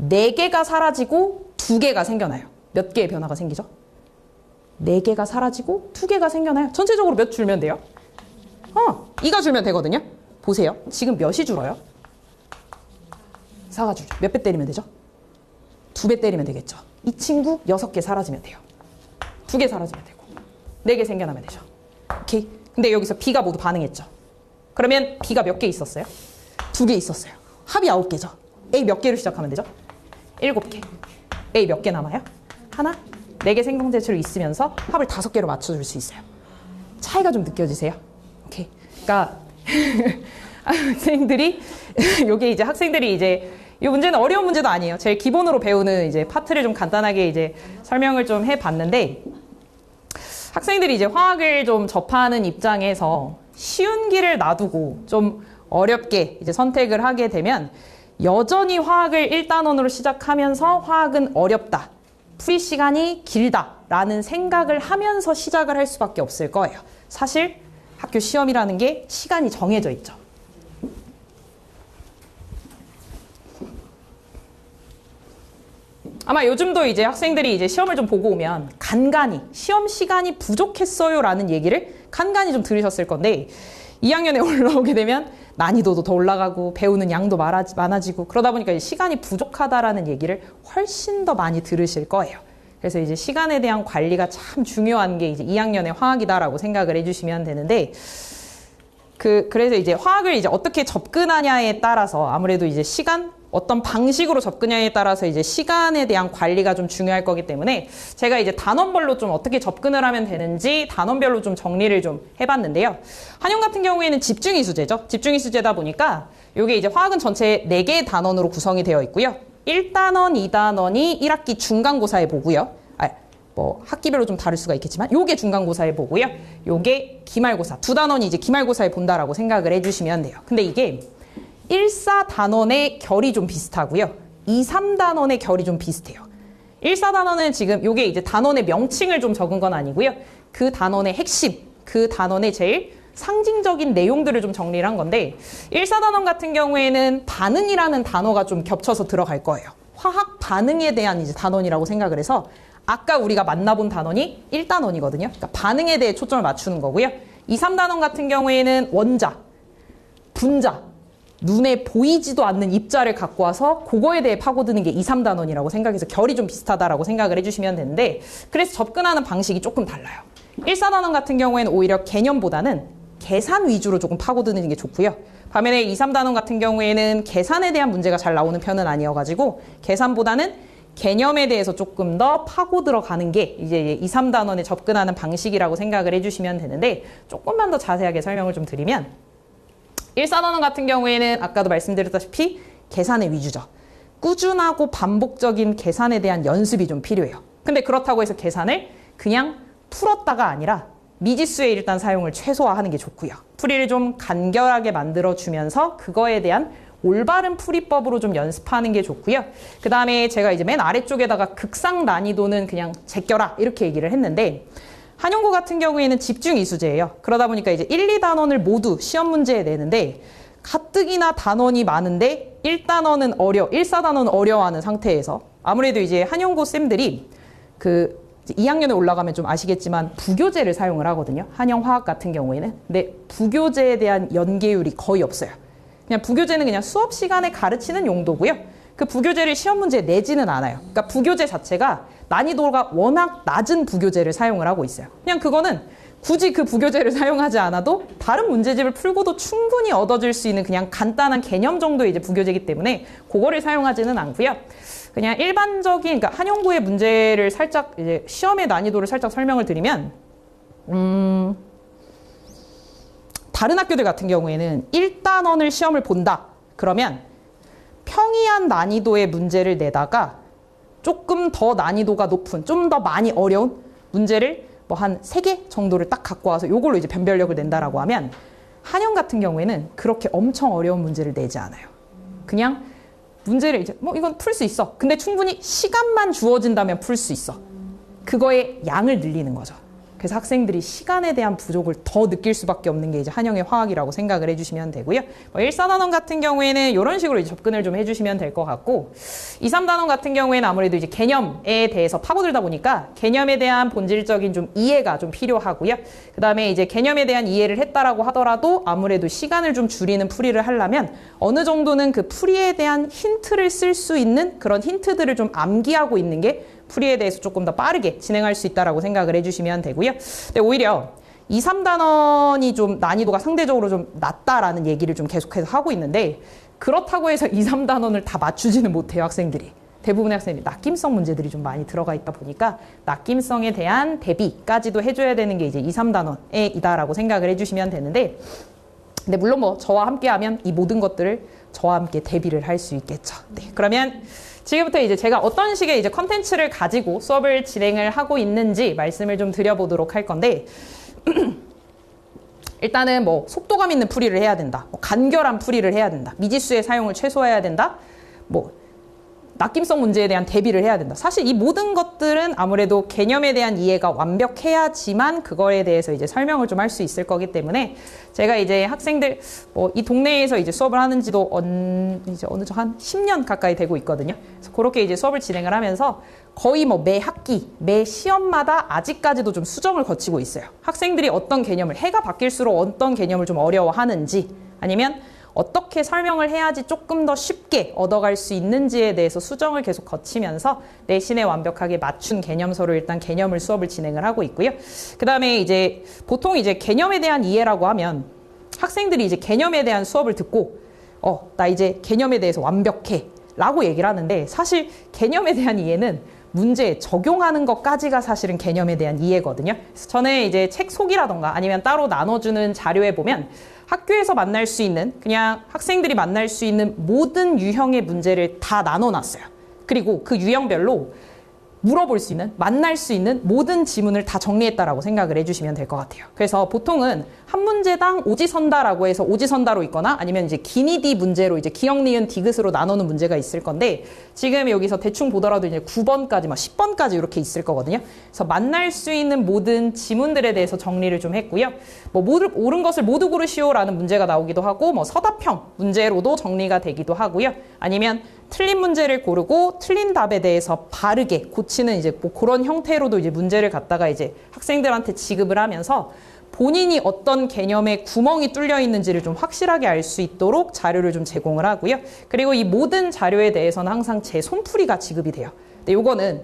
4개가 사라지고 2개가 생겨나요. 몇 개의 변화가 생기죠? 4개가 사라지고 2개가 생겨나요. 전체적으로 몇 줄면 돼요? 2가 줄면 되거든요. 보세요. 지금 몇이 줄어요? 4가 줄죠. 몇 배 때리면 되죠? 2배 때리면 되겠죠. 이 친구 6개 사라지면 돼요. 2개 사라지면 되고 4개 생겨나면 되죠. 오케이. 근데 여기서 B가 모두 반응했죠. 그러면 B가 몇 개 있었어요? 2개 있었어요. 합이 9개죠. A 몇 개로 시작하면 되죠? 7개. A 몇 개 남아요? 하나? 4개 생성제체로 있으면서 합을 5개로 맞춰줄 수 있어요. 차이가 좀 느껴지세요? 오케이. 그러니까 학생들이 요게 이제 학생들이 이제 이 문제는 어려운 문제도 아니에요. 제일 기본으로 배우는 이제 파트를 좀 간단하게 이제 설명을 좀 해봤는데 학생들이 이제 화학을 좀 접하는 입장에서 쉬운 길을 놔두고 좀 어렵게 이제 선택을 하게 되면 여전히 화학을 1단원으로 시작하면서 화학은 어렵다. 풀이 시간이 길다라는 생각을 하면서 시작을 할 수밖에 없을 거예요. 사실 학교 시험이라는 게 시간이 정해져 있죠. 아마 요즘도 이제 학생들이 이제 시험을 좀 보고 오면 간간히 시험 시간이 부족했어요 라는 얘기를 간간히 좀 들으셨을 건데 2학년에 올라오게 되면 난이도도 더 올라가고 배우는 양도 많아지고 그러다 보니까 시간이 부족하다라는 얘기를 훨씬 더 많이 들으실 거예요. 그래서 이제 시간에 대한 관리가 참 중요한 게 이제 2학년의 화학이다라고 생각을 해주시면 되는데 그래서 이제 화학을 이제 어떻게 접근하냐에 따라서 아무래도 이제 시간 어떤 방식으로 접근냐에 따라서 이제 시간에 대한 관리가 좀 중요할 거기 때문에 제가 이제 단원별로 좀 어떻게 접근을 하면 되는지 단원별로 좀 정리를 좀 해봤는데요. 한영 같은 경우에는 집중이수제죠. 집중이수제다 보니까 이게 이제 화학은 전체 4개의 단원으로 구성이 되어 있고요. 1단원, 2단원이 1학기 중간고사에 보고요. 뭐 학기별로 좀 다를 수가 있겠지만 요게 중간고사에 보고요. 요게 기말고사. 2단원이 이제 기말고사에 본다라고 생각을 해주시면 돼요. 근데 이게 1, 4단원의 결이 좀 비슷하고요. 2, 3단원의 결이 좀 비슷해요. 1, 4단원은 지금 요게 이제 단원의 명칭을 좀 적은 건 아니고요. 그 단원의 핵심, 그 단원의 제일 상징적인 내용들을 좀 정리를 한 건데 1, 4단원 같은 경우에는 반응이라는 단어가 좀 겹쳐서 들어갈 거예요. 화학 반응에 대한 이제 단원이라고 생각을 해서 아까 우리가 만나본 단원이 1단원이거든요. 그러니까 반응에 대해 초점을 맞추는 거고요. 2, 3단원 같은 경우에는 원자, 분자, 눈에 보이지도 않는 입자를 갖고 와서 그거에 대해 파고드는 게 2, 3단원이라고 생각해서 결이 좀 비슷하다라고 생각을 해주시면 되는데 그래서 접근하는 방식이 조금 달라요. 1, 4단원 같은 경우에는 오히려 개념보다는 계산 위주로 조금 파고드는 게 좋고요. 반면에 2, 3단원 같은 경우에는 계산에 대한 문제가 잘 나오는 편은 아니어가지고 계산보다는 개념에 대해서 조금 더 파고 들어가는 게 이제 2, 3단원에 접근하는 방식이라고 생각을 해주시면 되는데 조금만 더 자세하게 설명을 좀 드리면 1, 4단원 같은 경우에는 아까도 말씀드렸다시피 계산의 위주죠. 꾸준하고 반복적인 계산에 대한 연습이 좀 필요해요. 근데 그렇다고 해서 계산을 그냥 풀었다가 아니라 미지수의 일단 사용을 최소화하는 게 좋고요. 풀이를 좀 간결하게 만들어주면서 그거에 대한 올바른 풀이법으로 좀 연습하는 게 좋고요. 그 다음에 제가 이제 맨 아래쪽에다가 극상 난이도는 그냥 제껴라 이렇게 얘기를 했는데 한영고 같은 경우에는 집중 이수제예요. 그러다 보니까 이제 1, 2단원을 모두 시험 문제에 내는데 가뜩이나 단원이 많은데 1단원은 1, 4단원은 어려워하는 상태에서 아무래도 이제 한영고 쌤들이 그 2학년에 올라가면 좀 아시겠지만 부교재를 사용을 하거든요. 한영화학 같은 경우에는. 근데 부교재에 대한 연계율이 거의 없어요. 그냥 부교재는 그냥 수업 시간에 가르치는 용도고요. 그 부교재를 시험 문제에 내지는 않아요. 그러니까 부교재 자체가 난이도가 워낙 낮은 부교재를 사용을 하고 있어요. 그냥 그거는 굳이 그 부교재를 사용하지 않아도 다른 문제집을 풀고도 충분히 얻어질 수 있는 그냥 간단한 개념 정도의 이제 부교재이기 때문에 그거를 사용하지는 않고요. 그냥 일반적인, 그러니까 한영고의 문제를 살짝 이제 시험의 난이도를 살짝 설명을 드리면, 다른 학교들 같은 경우에는 1단원을 시험을 본다. 그러면 평이한 난이도의 문제를 내다가 조금 더 난이도가 높은, 좀 더 많이 어려운 문제를 뭐 한 3개 정도를 딱 갖고 와서 이걸로 이제 변별력을 낸다라고 하면 한영 같은 경우에는 그렇게 엄청 어려운 문제를 내지 않아요. 그냥 문제를 이제 뭐 이건 풀 수 있어. 근데 충분히 시간만 주어진다면 풀 수 있어. 그거의 양을 늘리는 거죠. 그래서 학생들이 시간에 대한 부족을 더 느낄 수밖에 없는 게 이제 한영의 화학이라고 생각을 해주시면 되고요. 1, 4단원 같은 경우에는 이런 식으로 이제 접근을 좀 해주시면 될 것 같고 2, 3단원 같은 경우에는 아무래도 이제 개념에 대해서 파고들다 보니까 개념에 대한 본질적인 좀 이해가 좀 필요하고요. 그 다음에 이제 개념에 대한 이해를 했다라고 하더라도 아무래도 시간을 좀 줄이는 풀이를 하려면 어느 정도는 그 풀이에 대한 힌트를 쓸 수 있는 그런 힌트들을 좀 암기하고 있는 게 풀이에 대해서 조금 더 빠르게 진행할 수 있다라고 생각을 해주시면 되고요. 근데 오히려 2, 3단원이 좀 난이도가 상대적으로 좀 낮다라는 얘기를 좀 계속해서 하고 있는데 그렇다고 해서 2, 3단원을 다 맞추지는 못해요, 학생들이. 대부분의 학생들이 낚임성 문제들이 좀 많이 들어가 있다 보니까 낚임성에 대한 대비까지도 해줘야 되는 게 이제 2, 3단원에 이다라고 생각을 해주시면 되는데 근데 물론 뭐 저와 함께 하면 이 모든 것들을 저와 함께 대비를 할 수 있겠죠. 네, 그러면 지금부터 이제 제가 어떤 식의 이제 컨텐츠를 가지고 수업을 진행을 하고 있는지 말씀을 좀 드려보도록 할 건데 일단은 뭐 속도감 있는 풀이를 해야 된다. 뭐 간결한 풀이를 해야 된다. 미지수의 사용을 최소화해야 된다. 뭐 낚임성 문제에 대한 대비를 해야 된다. 사실 이 모든 것들은 아무래도 개념에 대한 이해가 완벽해야지만 그거에 대해서 이제 설명을 좀 할 수 있을 거기 때문에 제가 이제 학생들 뭐 이 동네에서 이제 수업을 하는지도 이제 어느 정도 한 10년 가까이 되고 있거든요. 그래서 그렇게 이제 수업을 진행을 하면서 거의 뭐 매 학기, 매 시험마다 아직까지도 좀 수정을 거치고 있어요. 학생들이 어떤 개념을 해가 바뀔수록 어떤 개념을 좀 어려워하는지 아니면 어떻게 설명을 해야지 조금 더 쉽게 얻어갈 수 있는지에 대해서 수정을 계속 거치면서 내신에 완벽하게 맞춘 개념서로 일단 개념을 수업을 진행을 하고 있고요. 그 다음에 이제 보통 이제 개념에 대한 이해라고 하면 학생들이 이제 개념에 대한 수업을 듣고 나 이제 개념에 대해서 완벽해 라고 얘기를 하는데 사실 개념에 대한 이해는 문제에 적용하는 것까지가 사실은 개념에 대한 이해거든요. 그래서 저는 이제 책 속이라던가 아니면 따로 나눠주는 자료에 보면 학교에서 만날 수 있는 그냥 학생들이 만날 수 있는 모든 유형의 문제를 다 나눠놨어요. 그리고 그 유형별로 물어볼 수 있는, 만날 수 있는 모든 지문을 다 정리했다라고 생각을 해주시면 될 것 같아요. 그래서 보통은 한 문제당 오지선다라고 해서 오지선다로 있거나 아니면 이제 기니디 문제로 이제 기역, 니은, 디귿으로 나누는 문제가 있을 건데 지금 여기서 대충 보더라도 이제 9번까지, 막 10번까지 이렇게 있을 거거든요. 그래서 만날 수 있는 모든 지문들에 대해서 정리를 좀 했고요. 뭐 옳은 것을 모두 고르시오라는 문제가 나오기도 하고 뭐 서답형 문제로도 정리가 되기도 하고요. 아니면 틀린 문제를 고르고 틀린 답에 대해서 바르게 고치는 이제 뭐 그런 형태로도 이제 문제를 갖다가 이제 학생들한테 지급을 하면서 본인이 어떤 개념에 구멍이 뚫려 있는지를 좀 확실하게 알 수 있도록 자료를 좀 제공을 하고요. 그리고 이 모든 자료에 대해서는 항상 제 손풀이가 지급이 돼요. 근데 요거는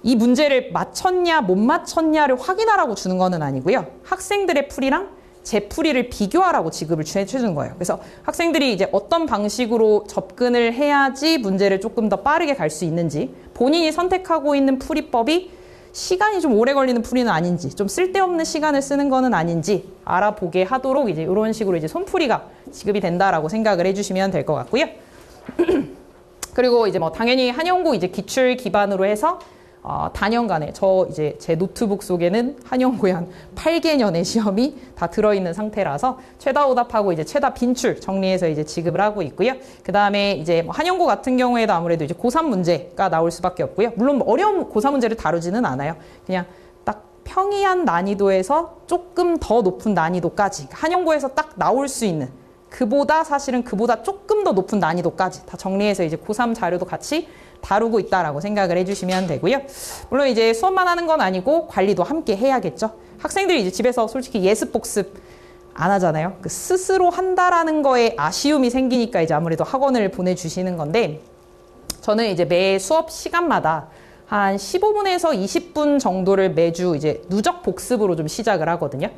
이 문제를 맞췄냐 못 맞췄냐를 확인하라고 주는 거는 아니고요. 학생들의 풀이랑 제 풀이를 비교하라고 지급을 해주는 거예요. 그래서 학생들이 이제 어떤 방식으로 접근을 해야지 문제를 조금 더 빠르게 갈 수 있는지, 본인이 선택하고 있는 풀이법이 시간이 좀 오래 걸리는 풀이는 아닌지, 좀 쓸데없는 시간을 쓰는 거는 아닌지 알아보게 하도록 이제 이런 식으로 이제 손풀이가 지급이 된다라고 생각을 해주시면 될 것 같고요. 그리고 이제 뭐 당연히 한영고 이제 기출 기반으로 해서 단연간에 이제 제 노트북 속에는 한영고의 한 8개년의 시험이 다 들어있는 상태라서 최다 오답하고 이제 최다 빈출 정리해서 이제 지급을 하고 있고요. 그 다음에 이제 뭐 한영고 같은 경우에도 아무래도 이제 고3 문제가 나올 수밖에 없고요. 물론 뭐 어려운 고3 문제를 다루지는 않아요. 그냥 딱 평이한 난이도에서 조금 더 높은 난이도까지 한영고에서 딱 나올 수 있는 사실은 그보다 조금 더 높은 난이도까지 다 정리해서 이제 고3 자료도 같이 다루고 있다라고 생각을 해주시면 되고요. 물론 이제 수업만 하는 건 아니고 관리도 함께 해야겠죠. 학생들이 이제 집에서 솔직히 예습 복습 안 하잖아요. 그 스스로 한다라는 거에 아쉬움이 생기니까 이제 아무래도 학원을 보내주시는 건데 저는 이제 매 수업 시간마다 한 15분에서 20분 정도를 매주 이제 누적 복습으로 좀 시작을 하거든요.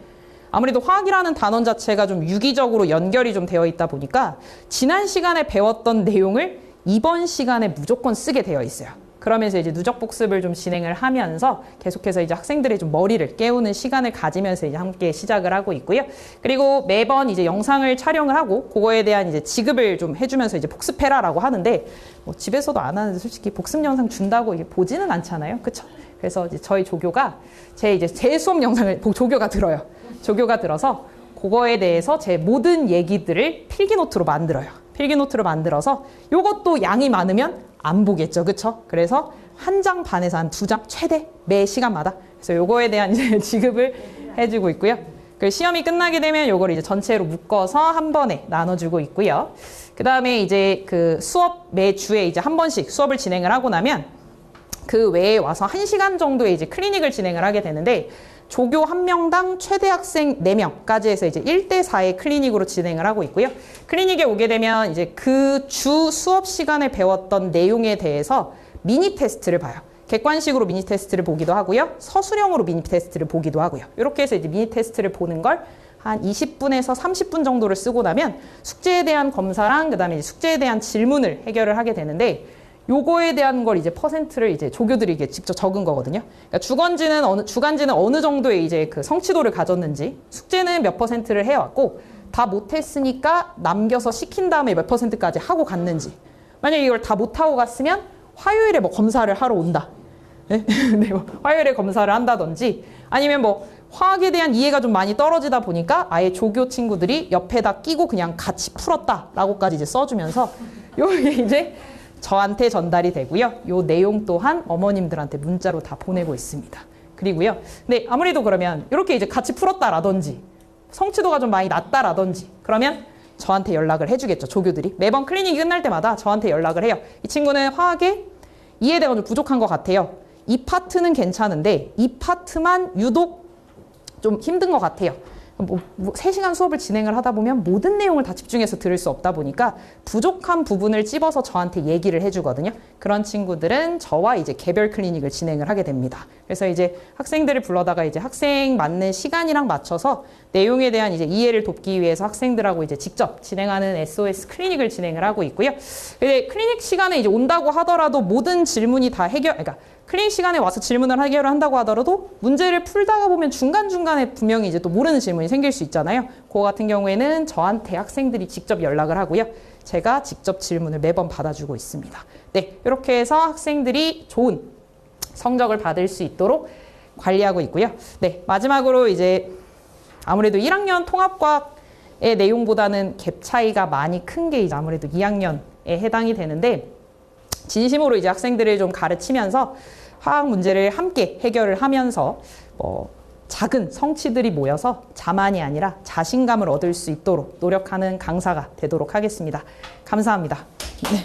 아무래도 화학이라는 단원 자체가 좀 유기적으로 연결이 좀 되어 있다 보니까 지난 시간에 배웠던 내용을 이번 시간에 무조건 쓰게 되어 있어요. 그러면서 이제 누적 복습을 좀 진행을 하면서 계속해서 이제 학생들의 좀 머리를 깨우는 시간을 가지면서 이제 함께 시작을 하고 있고요. 그리고 매번 이제 영상을 촬영을 하고 그거에 대한 이제 지급을 좀 해주면서 이제 복습해라라고 하는데 뭐 집에서도 안 하는데 솔직히 복습 영상 준다고 이게 보지는 않잖아요. 그쵸? 그래서 이제 저희 조교가 제 수업 영상을 조교가 들어요. 조교가 들어서 그거에 대해서 제 모든 얘기들을 필기노트로 만들어요. 필기노트로 만들어서 요것도 양이 많으면 안 보겠죠. 그쵸? 그래서 한 장 반에서 한 2장 최대 매 시간마다. 그래서 요거에 대한 이제 지급을 해주고 있고요. 그 시험이 끝나게 되면 요걸 이제 전체로 묶어서 한 번에 나눠주고 있고요. 그 다음에 이제 그 수업 매주에 이제 한 번씩 수업을 진행을 하고 나면 그 외에 와서 1시간 정도의 이제 클리닉을 진행을 하게 되는데 조교 한 명당 최대 학생 4명까지 해서 이제 1대4의 클리닉으로 진행을 하고 있고요. 클리닉에 오게 되면 이제 그 주 수업 시간에 배웠던 내용에 대해서 미니 테스트를 봐요. 객관식으로 미니 테스트를 보기도 하고요. 서술형으로 미니 테스트를 보기도 하고요. 이렇게 해서 이제 미니 테스트를 보는 걸 한 20분에서 30분 정도를 쓰고 나면 숙제에 대한 검사랑 그다음에 숙제에 대한 질문을 해결을 하게 되는데 요거에 대한 걸 이제 퍼센트를 이제 조교들이 이게 직접 적은 거거든요. 그러니까 주간지는 어느 정도의 이제 그 성취도를 가졌는지, 숙제는 몇 %를 해왔고, 다 못했으니까 남겨서 시킨 다음에 몇 %까지 하고 갔는지. 만약에 이걸 다 못하고 갔으면 화요일에 뭐 검사를 하러 온다. 네? 뭐 화요일에 검사를 한다든지, 아니면 뭐 화학에 대한 이해가 좀 많이 떨어지다 보니까 아예 조교 친구들이 옆에다 끼고 그냥 같이 풀었다라고까지 이제 써주면서 요게 이제 저한테 전달이 되고요. 요 내용 또한 어머님들한테 문자로 다 보내고 있습니다. 그리고요. 근데 아무래도 그러면 이렇게 이제 같이 풀었다라든지 성취도가 좀 많이 낮다라든지 그러면 저한테 연락을 해주겠죠. 조교들이. 매번 클리닉이 끝날 때마다 저한테 연락을 해요. 이 친구는 화학에 이해대가 좀 부족한 것 같아요. 이 파트는 괜찮은데 이 파트만 유독 좀 힘든 것 같아요. 뭐 3시간 수업을 진행을 하다 보면 모든 내용을 다 집중해서 들을 수 없다 보니까 부족한 부분을 찝어서 저한테 얘기를 해주거든요. 그런 친구들은 저와 이제 개별 클리닉을 진행을 하게 됩니다. 그래서 이제 학생들을 불러다가 이제 학생 맞는 시간이랑 맞춰서 내용에 대한 이제 이해를 돕기 위해서 학생들하고 이제 직접 진행하는 SOS 클리닉을 진행을 하고 있고요. 근데 클리닉 시간에 이제 온다고 하더라도 모든 질문이 다 그러니까 클리닉 시간에 와서 질문을 해결을 한다고 하더라도 문제를 풀다가 보면 중간중간에 분명히 이제 또 모르는 질문이 생길 수 있잖아요. 그거 같은 경우에는 저한테 학생들이 직접 연락을 하고요. 제가 직접 질문을 매번 받아주고 있습니다. 네, 이렇게 해서 학생들이 좋은 성적을 받을 수 있도록 관리하고 있고요. 네, 마지막으로 이제 아무래도 1학년 통합과학의 내용보다는 갭 차이가 많이 큰 게 이제 아무래도 2학년에 해당이 되는데 진심으로 이제 학생들을 좀 가르치면서 화학 문제를 함께 해결을 하면서 작은 성취들이 모여서 자만이 아니라 자신감을 얻을 수 있도록 노력하는 강사가 되도록 하겠습니다. 감사합니다. 네.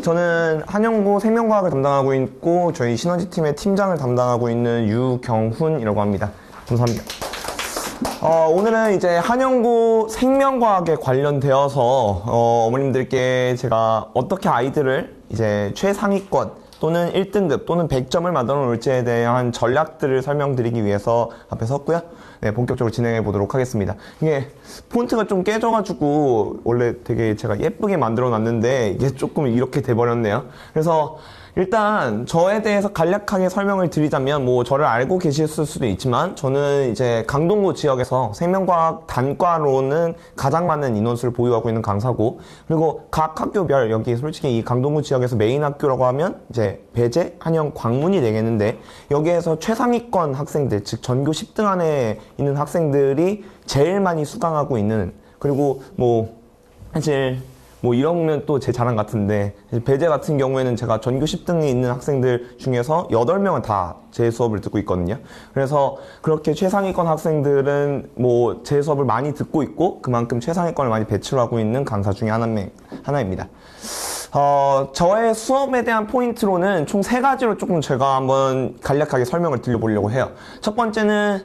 저는 한영고 생명과학을 담당하고 있고 저희 시너지팀의 팀장을 담당하고 있는 유경훈이라고 합니다. 감사합니다. 오늘은 이제 한영고 생명과학에 관련되어서 어머님들께 제가 어떻게 아이들을 이제 최상위권 또는 1등급 또는 100점을 만들어 놓을지에 대한 전략들을 설명드리기 위해서 앞에 섰고요. 네, 본격적으로 진행해 보도록 하겠습니다. 이게 폰트가 좀 깨져가지고 원래 되게 제가 예쁘게 만들어 놨는데 이게 조금 이렇게 돼버렸네요. 그래서 일단 저에 대해서 간략하게 설명을 드리자면 뭐 저를 알고 계셨을 수도 있지만 저는 이제 강동구 지역에서 생명과학 단과로는 가장 많은 인원수를 보유하고 있는 강사고, 그리고 각 학교별 여기 솔직히 이 강동구 지역에서 메인 학교라고 하면 이제 배재, 한영, 광문이 되겠는데 여기에서 최상위권 학생들, 즉 전교 10등 안에 있는 학생들이 제일 많이 수강하고 있는, 그리고 뭐 사실 뭐 이러면 또 제 자랑 같은데 배재 같은 경우에는 제가 전교 10등에 있는 학생들 중에서 8명은 다 제 수업을 듣고 있거든요. 그래서 그렇게 최상위권 학생들은 뭐 제 수업을 많이 듣고 있고 그만큼 최상위권을 많이 배출하고 있는 강사 중에 하나입니다. 저의 수업에 대한 포인트로는 총 3가지로 조금 제가 한번 간략하게 설명을 드려보려고 해요. 첫 번째는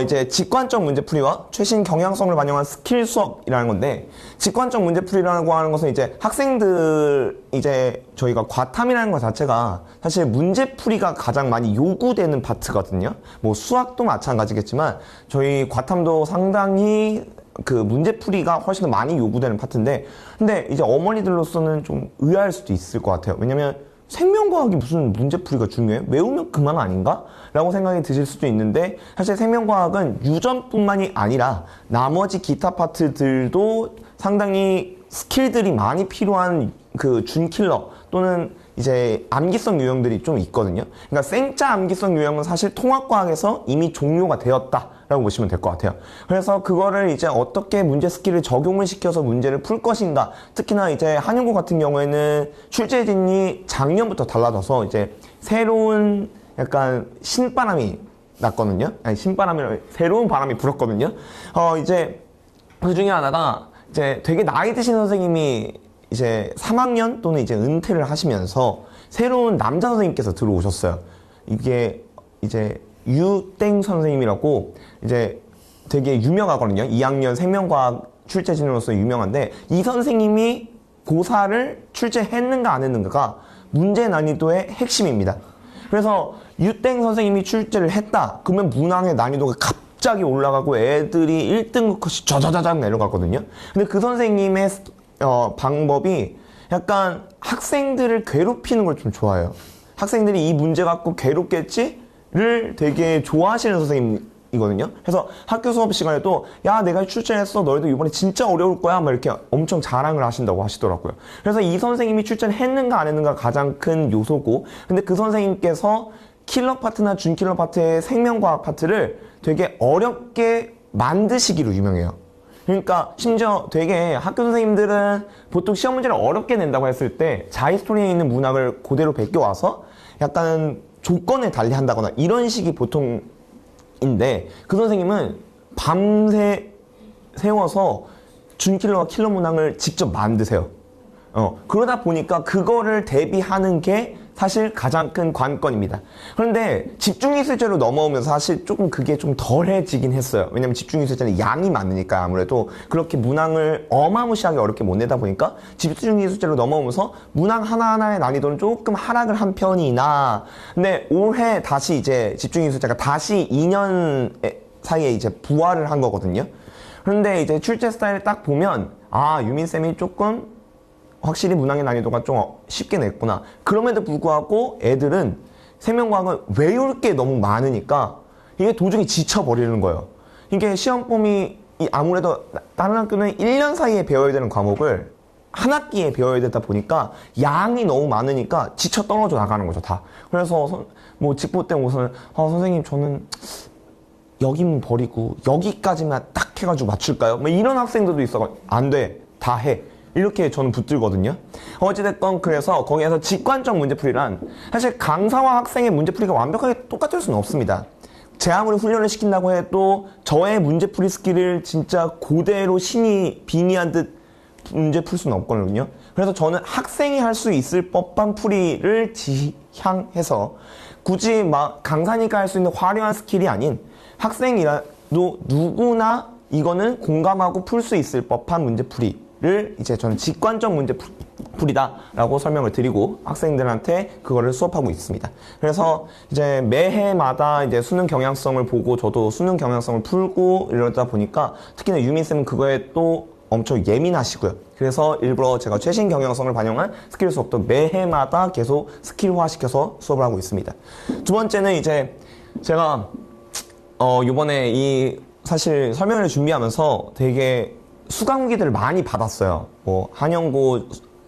이제 직관적 문제풀이와 최신 경향성을 반영한 스킬 수업이라는 건데, 직관적 문제풀이라고 하는 것은 이제 학생들 이제 저희가 과탐이라는 것 자체가 사실 문제풀이가 가장 많이 요구되는 파트거든요. 뭐 수학도 마찬가지겠지만 저희 과탐도 상당히 그 문제풀이가 훨씬 더 많이 요구되는 파트인데, 근데 이제 어머니들로서는 좀 의아할 수도 있을 것 같아요. 왜냐면 생명과학이 무슨 문제풀이가 중요해? 외우면 그만 아닌가? 라고 생각이 드실 수도 있는데, 사실 생명과학은 유전뿐만이 아니라 나머지 기타 파트들도 상당히 스킬들이 많이 필요한 그 준킬러 또는 이제 암기성 유형들이 좀 있거든요. 그러니까 생짜 암기성 유형은 사실 통합과학에서 이미 종료가 되었다 라고 보시면 될 것 같아요. 그래서 그거를 이제 어떻게 문제 스킬을 적용을 시켜서 문제를 풀 것인가, 특히나 이제 한영고 같은 경우에는 출제진이 작년부터 달라져서 이제 새로운 약간 신바람이 났거든요. 아니, 새로운 바람이 불었거든요. 이제 그 중에 하나가 이제 되게 나이 드신 선생님이 이제 3학년 또는 이제 은퇴를 하시면서 새로운 남자 선생님께서 들어오셨어요. 이게 이제 유땡 선생님이라고 이제 되게 유명하거든요. 2학년 생명과학 출제진으로서 유명한데, 이 선생님이 고사를 출제했는가 안 했는가가 문제 난이도의 핵심입니다. 그래서 유땡 선생님이 출제를 했다 그러면 문항의 난이도가 갑자기 올라가고 애들이 1등급 컷이 좌좌좌좌 내려가거든요. 근데 그 선생님의 방법이 약간 학생들을 괴롭히는 걸 좀 좋아해요. 학생들이 이 문제 갖고 괴롭겠지를 되게 좋아하시는 선생님이거든요. 그래서 학교 수업 시간에도 야, 내가 출제했어, 너희도 이번에 진짜 어려울 거야, 막 이렇게 엄청 자랑을 하신다고 하시더라고요. 그래서 이 선생님이 출제를 했는가 안 했는가 가장 큰 요소고, 근데 그 선생님께서 킬러 파트나 준킬러 파트의 생명과학 파트를 되게 어렵게 만드시기로 유명해요. 그러니까 심지어 되게 학교 선생님들은 보통 시험 문제를 어렵게 낸다고 했을 때 자히스토리에 있는 문학을 그대로 베껴와서 약간 조건을 달리한다거나 이런 식이 보통인데, 그 선생님은 밤새 세워서 준킬러와 킬러 문항을 직접 만드세요. 그러다 보니까 그거를 대비하는 게 사실 가장 큰 관건입니다. 그런데 집중이수제로 넘어오면서 사실 조금 그게 좀 덜해지긴 했어요. 왜냐면 집중이수제는 양이 많으니까 아무래도 그렇게 문항을 어마무시하게 어렵게 못 내다 보니까 집중이수제로 넘어오면서 문항 하나하나의 난이도는 조금 하락을 한 편이나, 근데 올해 다시 이제 집중이수제가 다시 2년 사이에 이제 부활을 한 거거든요. 그런데 이제 출제 스타일을 딱 보면 유민쌤이 조금 확실히 문항의 난이도가 좀 쉽게 냈구나. 그럼에도 불구하고 애들은 생명과학은 외울 게 너무 많으니까 이게 도중에 지쳐버리는 거예요. 이게 시험범위 아무래도 다른 학교는 1년 사이에 배워야 되는 과목을 한 학기에 배워야 되다 보니까 양이 너무 많으니까 지쳐 떨어져 나가는 거죠, 다. 그래서 뭐 직보 때 우선 선생님 저는 여기는 버리고 여기까지만 딱 해가지고 맞출까요? 뭐 이런 학생들도 있어. 안 돼. 다 해. 이렇게 저는 붙들거든요. 어찌됐건 그래서 거기에서 직관적 문제풀이란 사실 강사와 학생의 문제풀이가 완벽하게 똑같을 수는 없습니다. 제 아무리 훈련을 시킨다고 해도 저의 문제풀이 스킬을 진짜 그대로 신이 빙의한 듯 문제 풀 수는 없거든요. 그래서 저는 학생이 할 수 있을 법한 풀이를 지향해서 굳이 막 강사니까 할 수 있는 화려한 스킬이 아닌 학생이라도 누구나 이거는 공감하고 풀 수 있을 법한 문제풀이를 이제 저는 직관적 문제풀이다라고 설명을 드리고 학생들한테 그거를 수업하고 있습니다. 그래서 이제 매해마다 이제 수능 경향성을 보고 저도 수능 경향성을 풀고 이러다 보니까 특히나 유민쌤은 그거에 또 엄청 예민하시고요. 그래서 일부러 제가 최신 경향성을 반영한 스킬 수업도 매해마다 계속 스킬화 시켜서 수업을 하고 있습니다. 두 번째는 이제 제가 요번에 이 사실 설명을 준비하면서 되게 수강후기들을 많이 받았어요. 뭐 한영고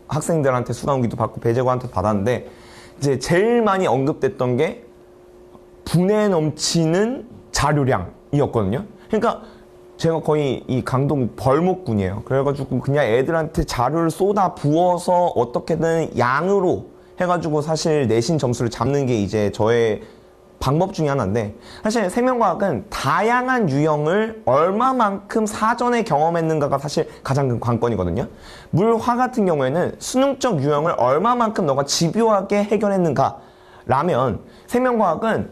학생들한테 수강후기도 받고 배재고한테 받았는데 이제 제일 많이 언급됐던 게 분에 넘치는 자료량이었거든요. 그러니까 제가 거의 이 강동 벌목군이에요. 그래가지고 그냥 애들한테 자료를 쏟아 부어서 어떻게든 양으로 해가지고 사실 내신 점수를 잡는 게 이제 저의 방법 중에 하나인데, 사실 생명과학은 다양한 유형을 얼마만큼 사전에 경험했는가가 사실 가장 큰 관건이거든요. 물화 같은 경우에는 수능적 유형을 얼마만큼 너가 집요하게 해결했는가 라면, 생명과학은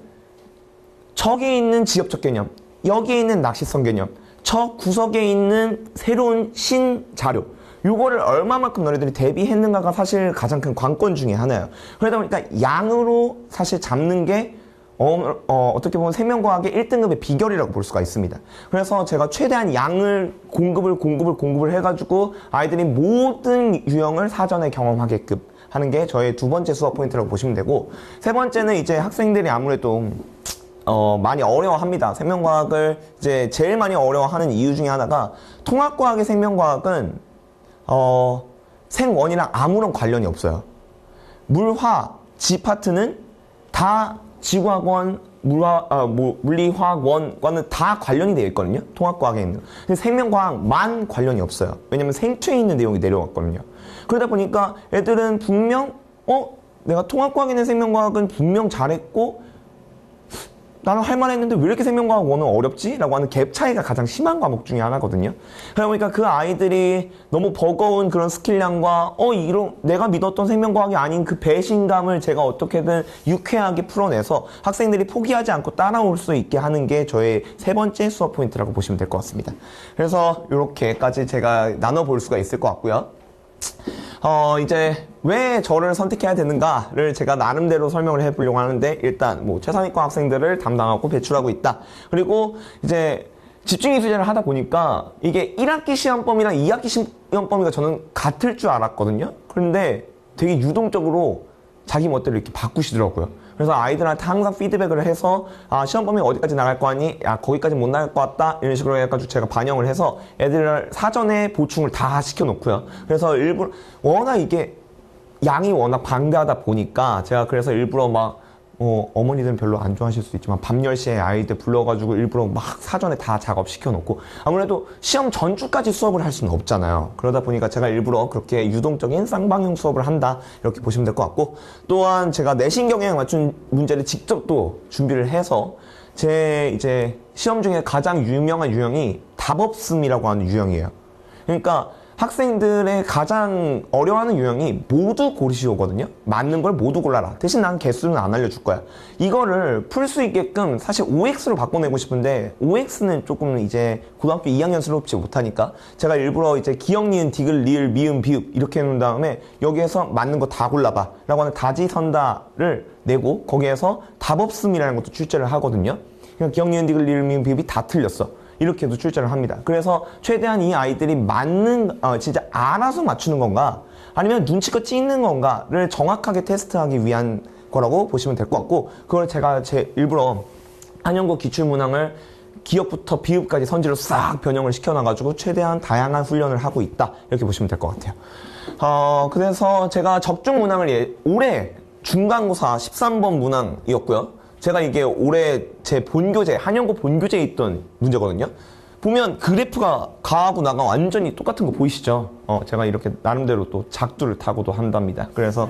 저기 있는 지엽적 개념, 여기에 있는 낚시성 개념, 저 구석에 있는 새로운 신자료, 요거를 얼마만큼 너희들이 대비했는가가 사실 가장 큰 관건 중에 하나예요. 그러다 보니까 양으로 사실 잡는 게 어떻게 보면 생명과학의 1등급의 비결이라고 볼 수가 있습니다. 그래서 제가 최대한 양을 공급을 해가지고 아이들이 모든 유형을 사전에 경험하게끔 하는 게 저의 두 번째 수업 포인트라고 보시면 되고, 세 번째는 이제 학생들이 아무래도 많이 어려워합니다. 생명과학을 이제 제일 많이 어려워하는 이유 중에 하나가, 통합과학의 생명과학은 생원이랑 아무런 관련이 없어요. 물화, 지 파트는 다 지구학원, 물리화학원과는 다 관련이 되어 있거든요. 통합과학에 있는. 근데 생명과학만 관련이 없어요. 왜냐면 생초에 있는 내용이 내려왔거든요. 그러다 보니까 애들은 분명 내가 통합과학에 있는 생명과학은 분명 잘했고 나는 할만했는데 왜 이렇게 생명과학 1은 어렵지? 라고 하는 갭 차이가 가장 심한 과목 중에 하나거든요. 그러다 보니까 그 아이들이 너무 버거운 그런 스킬량과 이런 내가 믿었던 생명과학이 아닌 그 배신감을 제가 어떻게든 유쾌하게 풀어내서 학생들이 포기하지 않고 따라올 수 있게 하는 게 저의 세 번째 수업 포인트라고 보시면 될 것 같습니다. 그래서 이렇게까지 제가 나눠볼 수가 있을 것 같고요. 이제 왜 저를 선택해야 되는가를 제가 나름대로 설명을 해보려고 하는데, 일단 뭐 최상위권 학생들을 담당하고 배출하고 있다. 그리고 이제 집중이수제를 하다 보니까 이게 1학기 시험범위랑 2학기 시험범위가 저는 같을 줄 알았거든요. 그런데 되게 유동적으로 자기 멋대로 이렇게 바꾸시더라고요. 그래서 아이들한테 항상 피드백을 해서 시험범위 어디까지 나갈 거 아니? 거기까지 못 나갈 것 같다? 이런 식으로 해가지고 제가 반영을 해서 애들을 사전에 보충을 다 시켜놓고요. 그래서 일부러 워낙 이게 양이 워낙 방대하다 보니까 제가 그래서 일부러 막 어머니들은 별로 안 좋아하실 수 있지만 밤 10시에 아이들 불러가지고 일부러 막 사전에 다 작업시켜놓고, 아무래도 시험 전주까지 수업을 할 수는 없잖아요. 그러다 보니까 제가 일부러 그렇게 유동적인 쌍방향 수업을 한다, 이렇게 보시면 될 것 같고, 또한 제가 내신 경향에 맞춘 문제를 직접 또 준비를 해서 제 이제 시험 중에 가장 유명한 유형이 답 없음이라고 하는 유형이에요. 그러니까 학생들의 가장 어려워하는 유형이 모두 고르시오거든요. 맞는 걸 모두 골라라. 대신 난 개수는 안 알려줄 거야. 이거를 풀 수 있게끔 사실 OX로 바꿔내고 싶은데 OX는 조금 이제 고등학교 2학년 스럽지 못하니까 제가 일부러 이제 기역, 니은, 디귿, 리을, 미음, 비읍 이렇게 해놓은 다음에 여기에서 맞는 거 다 골라봐 라고 하는 다지선다를 내고 거기에서 답 없음이라는 것도 출제를 하거든요. 그냥 기역, 니은, 디귿, 리을, 미음, 비읍이 다 틀렸어. 이렇게도 출제를 합니다. 그래서 최대한 이 아이들이 맞는 진짜 알아서 맞추는 건가 아니면 눈치껏 찢는 건가를 정확하게 테스트하기 위한 거라고 보시면 될 것 같고 그걸 제가 일부러 한영고 기출문항을 기역부터 비읍까지 선지로 싹 변형을 시켜놔가지고 최대한 다양한 훈련을 하고 있다 이렇게 보시면 될 것 같아요. 그래서 제가 적중 문항을 올해 중간고사 13번 문항이었고요. 제가 이게 올해 제 본교재, 한영고 본교재에 있던 문제거든요. 보면 그래프가 가하고 나가 완전히 똑같은 거 보이시죠? 제가 이렇게 나름대로 또 작두를 타고도 한답니다. 그래서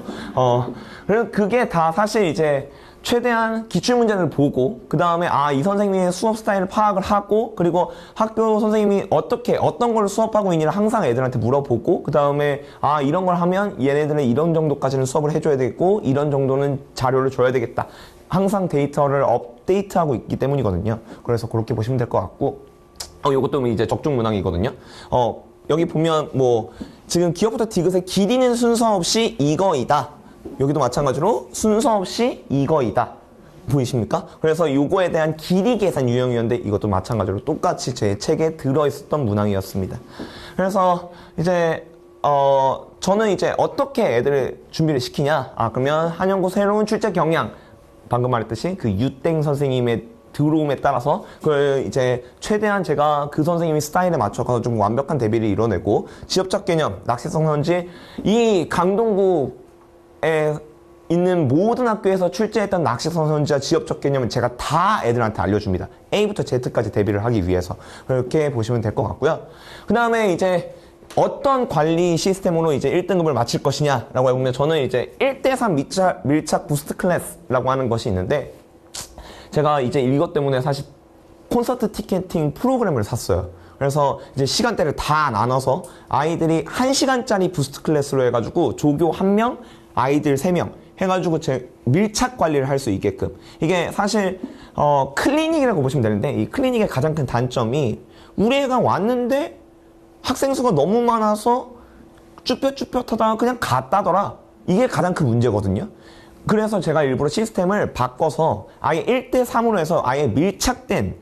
그게 다 사실 이제 최대한 기출문제를 보고 그 다음에 이 선생님의 수업 스타일을 파악을 하고 그리고 학교 선생님이 어떤 걸 수업하고 있니를 항상 애들한테 물어보고 그 다음에 이런 걸 하면 얘네들은 이런 정도까지는 수업을 해줘야 되겠고 이런 정도는 자료를 줘야 되겠다. 항상 데이터를 업데이트하고 있기 때문이거든요. 그래서 그렇게 보시면 될 것 같고 요것도 이제 적중 문항이거든요. 여기 보면 뭐 지금 기역부터 디귿의 길이는 순서 없이 이거이다. 여기도 마찬가지로 순서 없이 이거이다. 보이십니까? 그래서 요거에 대한 길이 계산 유형이었는데 이것도 마찬가지로 똑같이 제 책에 들어있었던 문항이었습니다. 그래서 이제 저는 이제 어떻게 애들을 준비를 시키냐? 그러면 한영고 새로운 출제 경향 방금 말했듯이 그 유땡 선생님의 들어옴에 따라서 그걸 이제 최대한 제가 그 선생님의 스타일에 맞춰서 좀 완벽한 대비를 이뤄내고 지역적 개념, 낙세성 선지 이 강동구에 있는 모든 학교에서 출제했던 낙세성 선지와 지역적 개념은 제가 다 애들한테 알려줍니다. A부터 Z까지 대비를 하기 위해서 그렇게 보시면 될 것 같고요. 그 다음에 이제 어떤 관리 시스템으로 이제 1등급을 맞출 것이냐라고 해보면 저는 이제 1대3 밀착 부스트 클래스라고 하는 것이 있는데 제가 이제 이것 때문에 사실 콘서트 티켓팅 프로그램을 샀어요. 그래서 이제 시간대를 다 나눠서 아이들이 1시간짜리 부스트 클래스로 해가지고 조교 1명, 아이들 3명 해가지고 제 밀착 관리를 할 수 있게끔 이게 사실 클리닉이라고 보시면 되는데 이 클리닉의 가장 큰 단점이 우리 애가 왔는데 학생 수가 너무 많아서 쭈뼛쭈뼛하다가 그냥 갔다더라. 이게 가장 큰 문제거든요. 그래서 제가 일부러 시스템을 바꿔서 아예 1대3으로 해서 아예 밀착된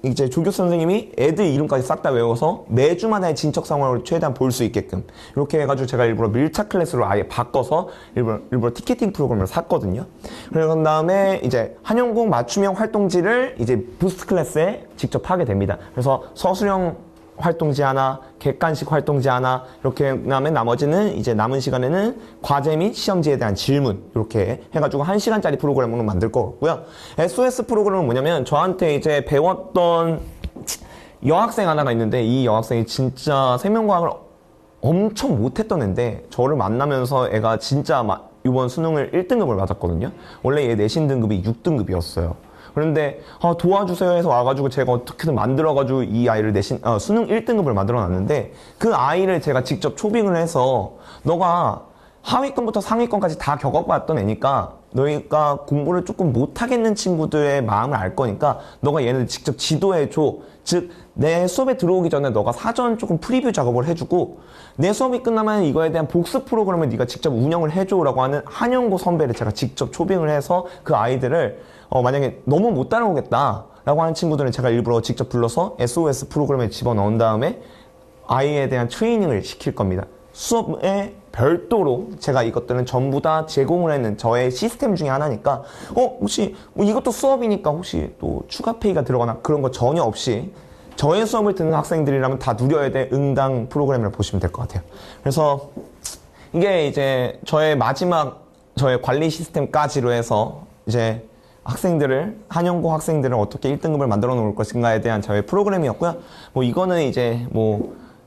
이제 조교 선생님이 애들 이름까지 싹 다 외워서 매주마다의 진척 상황을 최대한 볼 수 있게끔 이렇게 해가지고 제가 일부러 밀착 클래스로 아예 바꿔서 일부러 티켓팅 프로그램을 샀거든요. 그런 다음에 이제 한영공 맞춤형 활동지를 이제 부스트 클래스에 직접 하게 됩니다. 그래서 서술형 활동지 하나, 객관식 활동지 하나 이렇게 그다음에 나머지는 이제 남은 시간에는 과제 및 시험지에 대한 질문 이렇게 해가지고 1시간짜리 프로그램으로 만들 것 같고요. SOS 프로그램은 뭐냐면 저한테 이제 배웠던 여학생 하나가 있는데 이 여학생이 진짜 생명과학을 엄청 못했던 애인데 저를 만나면서 애가 진짜 이번 수능을 1등급을 맞았거든요. 원래 얘 내신 등급이 6등급이었어요. 그런데 도와주세요 해서 와가지고 제가 어떻게든 만들어가지고 이 아이를 수능 1등급을 만들어놨는데 그 아이를 제가 직접 초빙을 해서 너가 하위권부터 상위권까지 다 겪어봤던 애니까 너희가 공부를 조금 못하겠는 친구들의 마음을 알 거니까 너가 얘네들 직접 지도해줘. 즉 내 수업에 들어오기 전에 너가 사전 조금 프리뷰 작업을 해주고 내 수업이 끝나면 이거에 대한 복습 프로그램을 네가 직접 운영을 해줘라고 하는 한영고 선배를 제가 직접 초빙을 해서 그 아이들을 만약에 너무 못 따라오겠다 라고 하는 친구들은 제가 일부러 직접 불러서 SOS 프로그램에 집어넣은 다음에 아이에 대한 트레이닝을 시킬 겁니다. 수업에 별도로 제가 이것들은 전부 다 제공을 했는 저의 시스템 중에 하나니까 혹시 이것도 수업이니까 혹시 또 추가 페이가 들어가나 그런 거 전혀 없이 저의 수업을 듣는 학생들이라면 다 누려야 될 응당 프로그램을 보시면 될 것 같아요. 그래서 이게 이제 저의 관리 시스템까지로 해서 이제 한영고 학생들을 어떻게 1등급을 만들어 놓을 것인가에 대한 저의 프로그램이었고요. 이거는 이제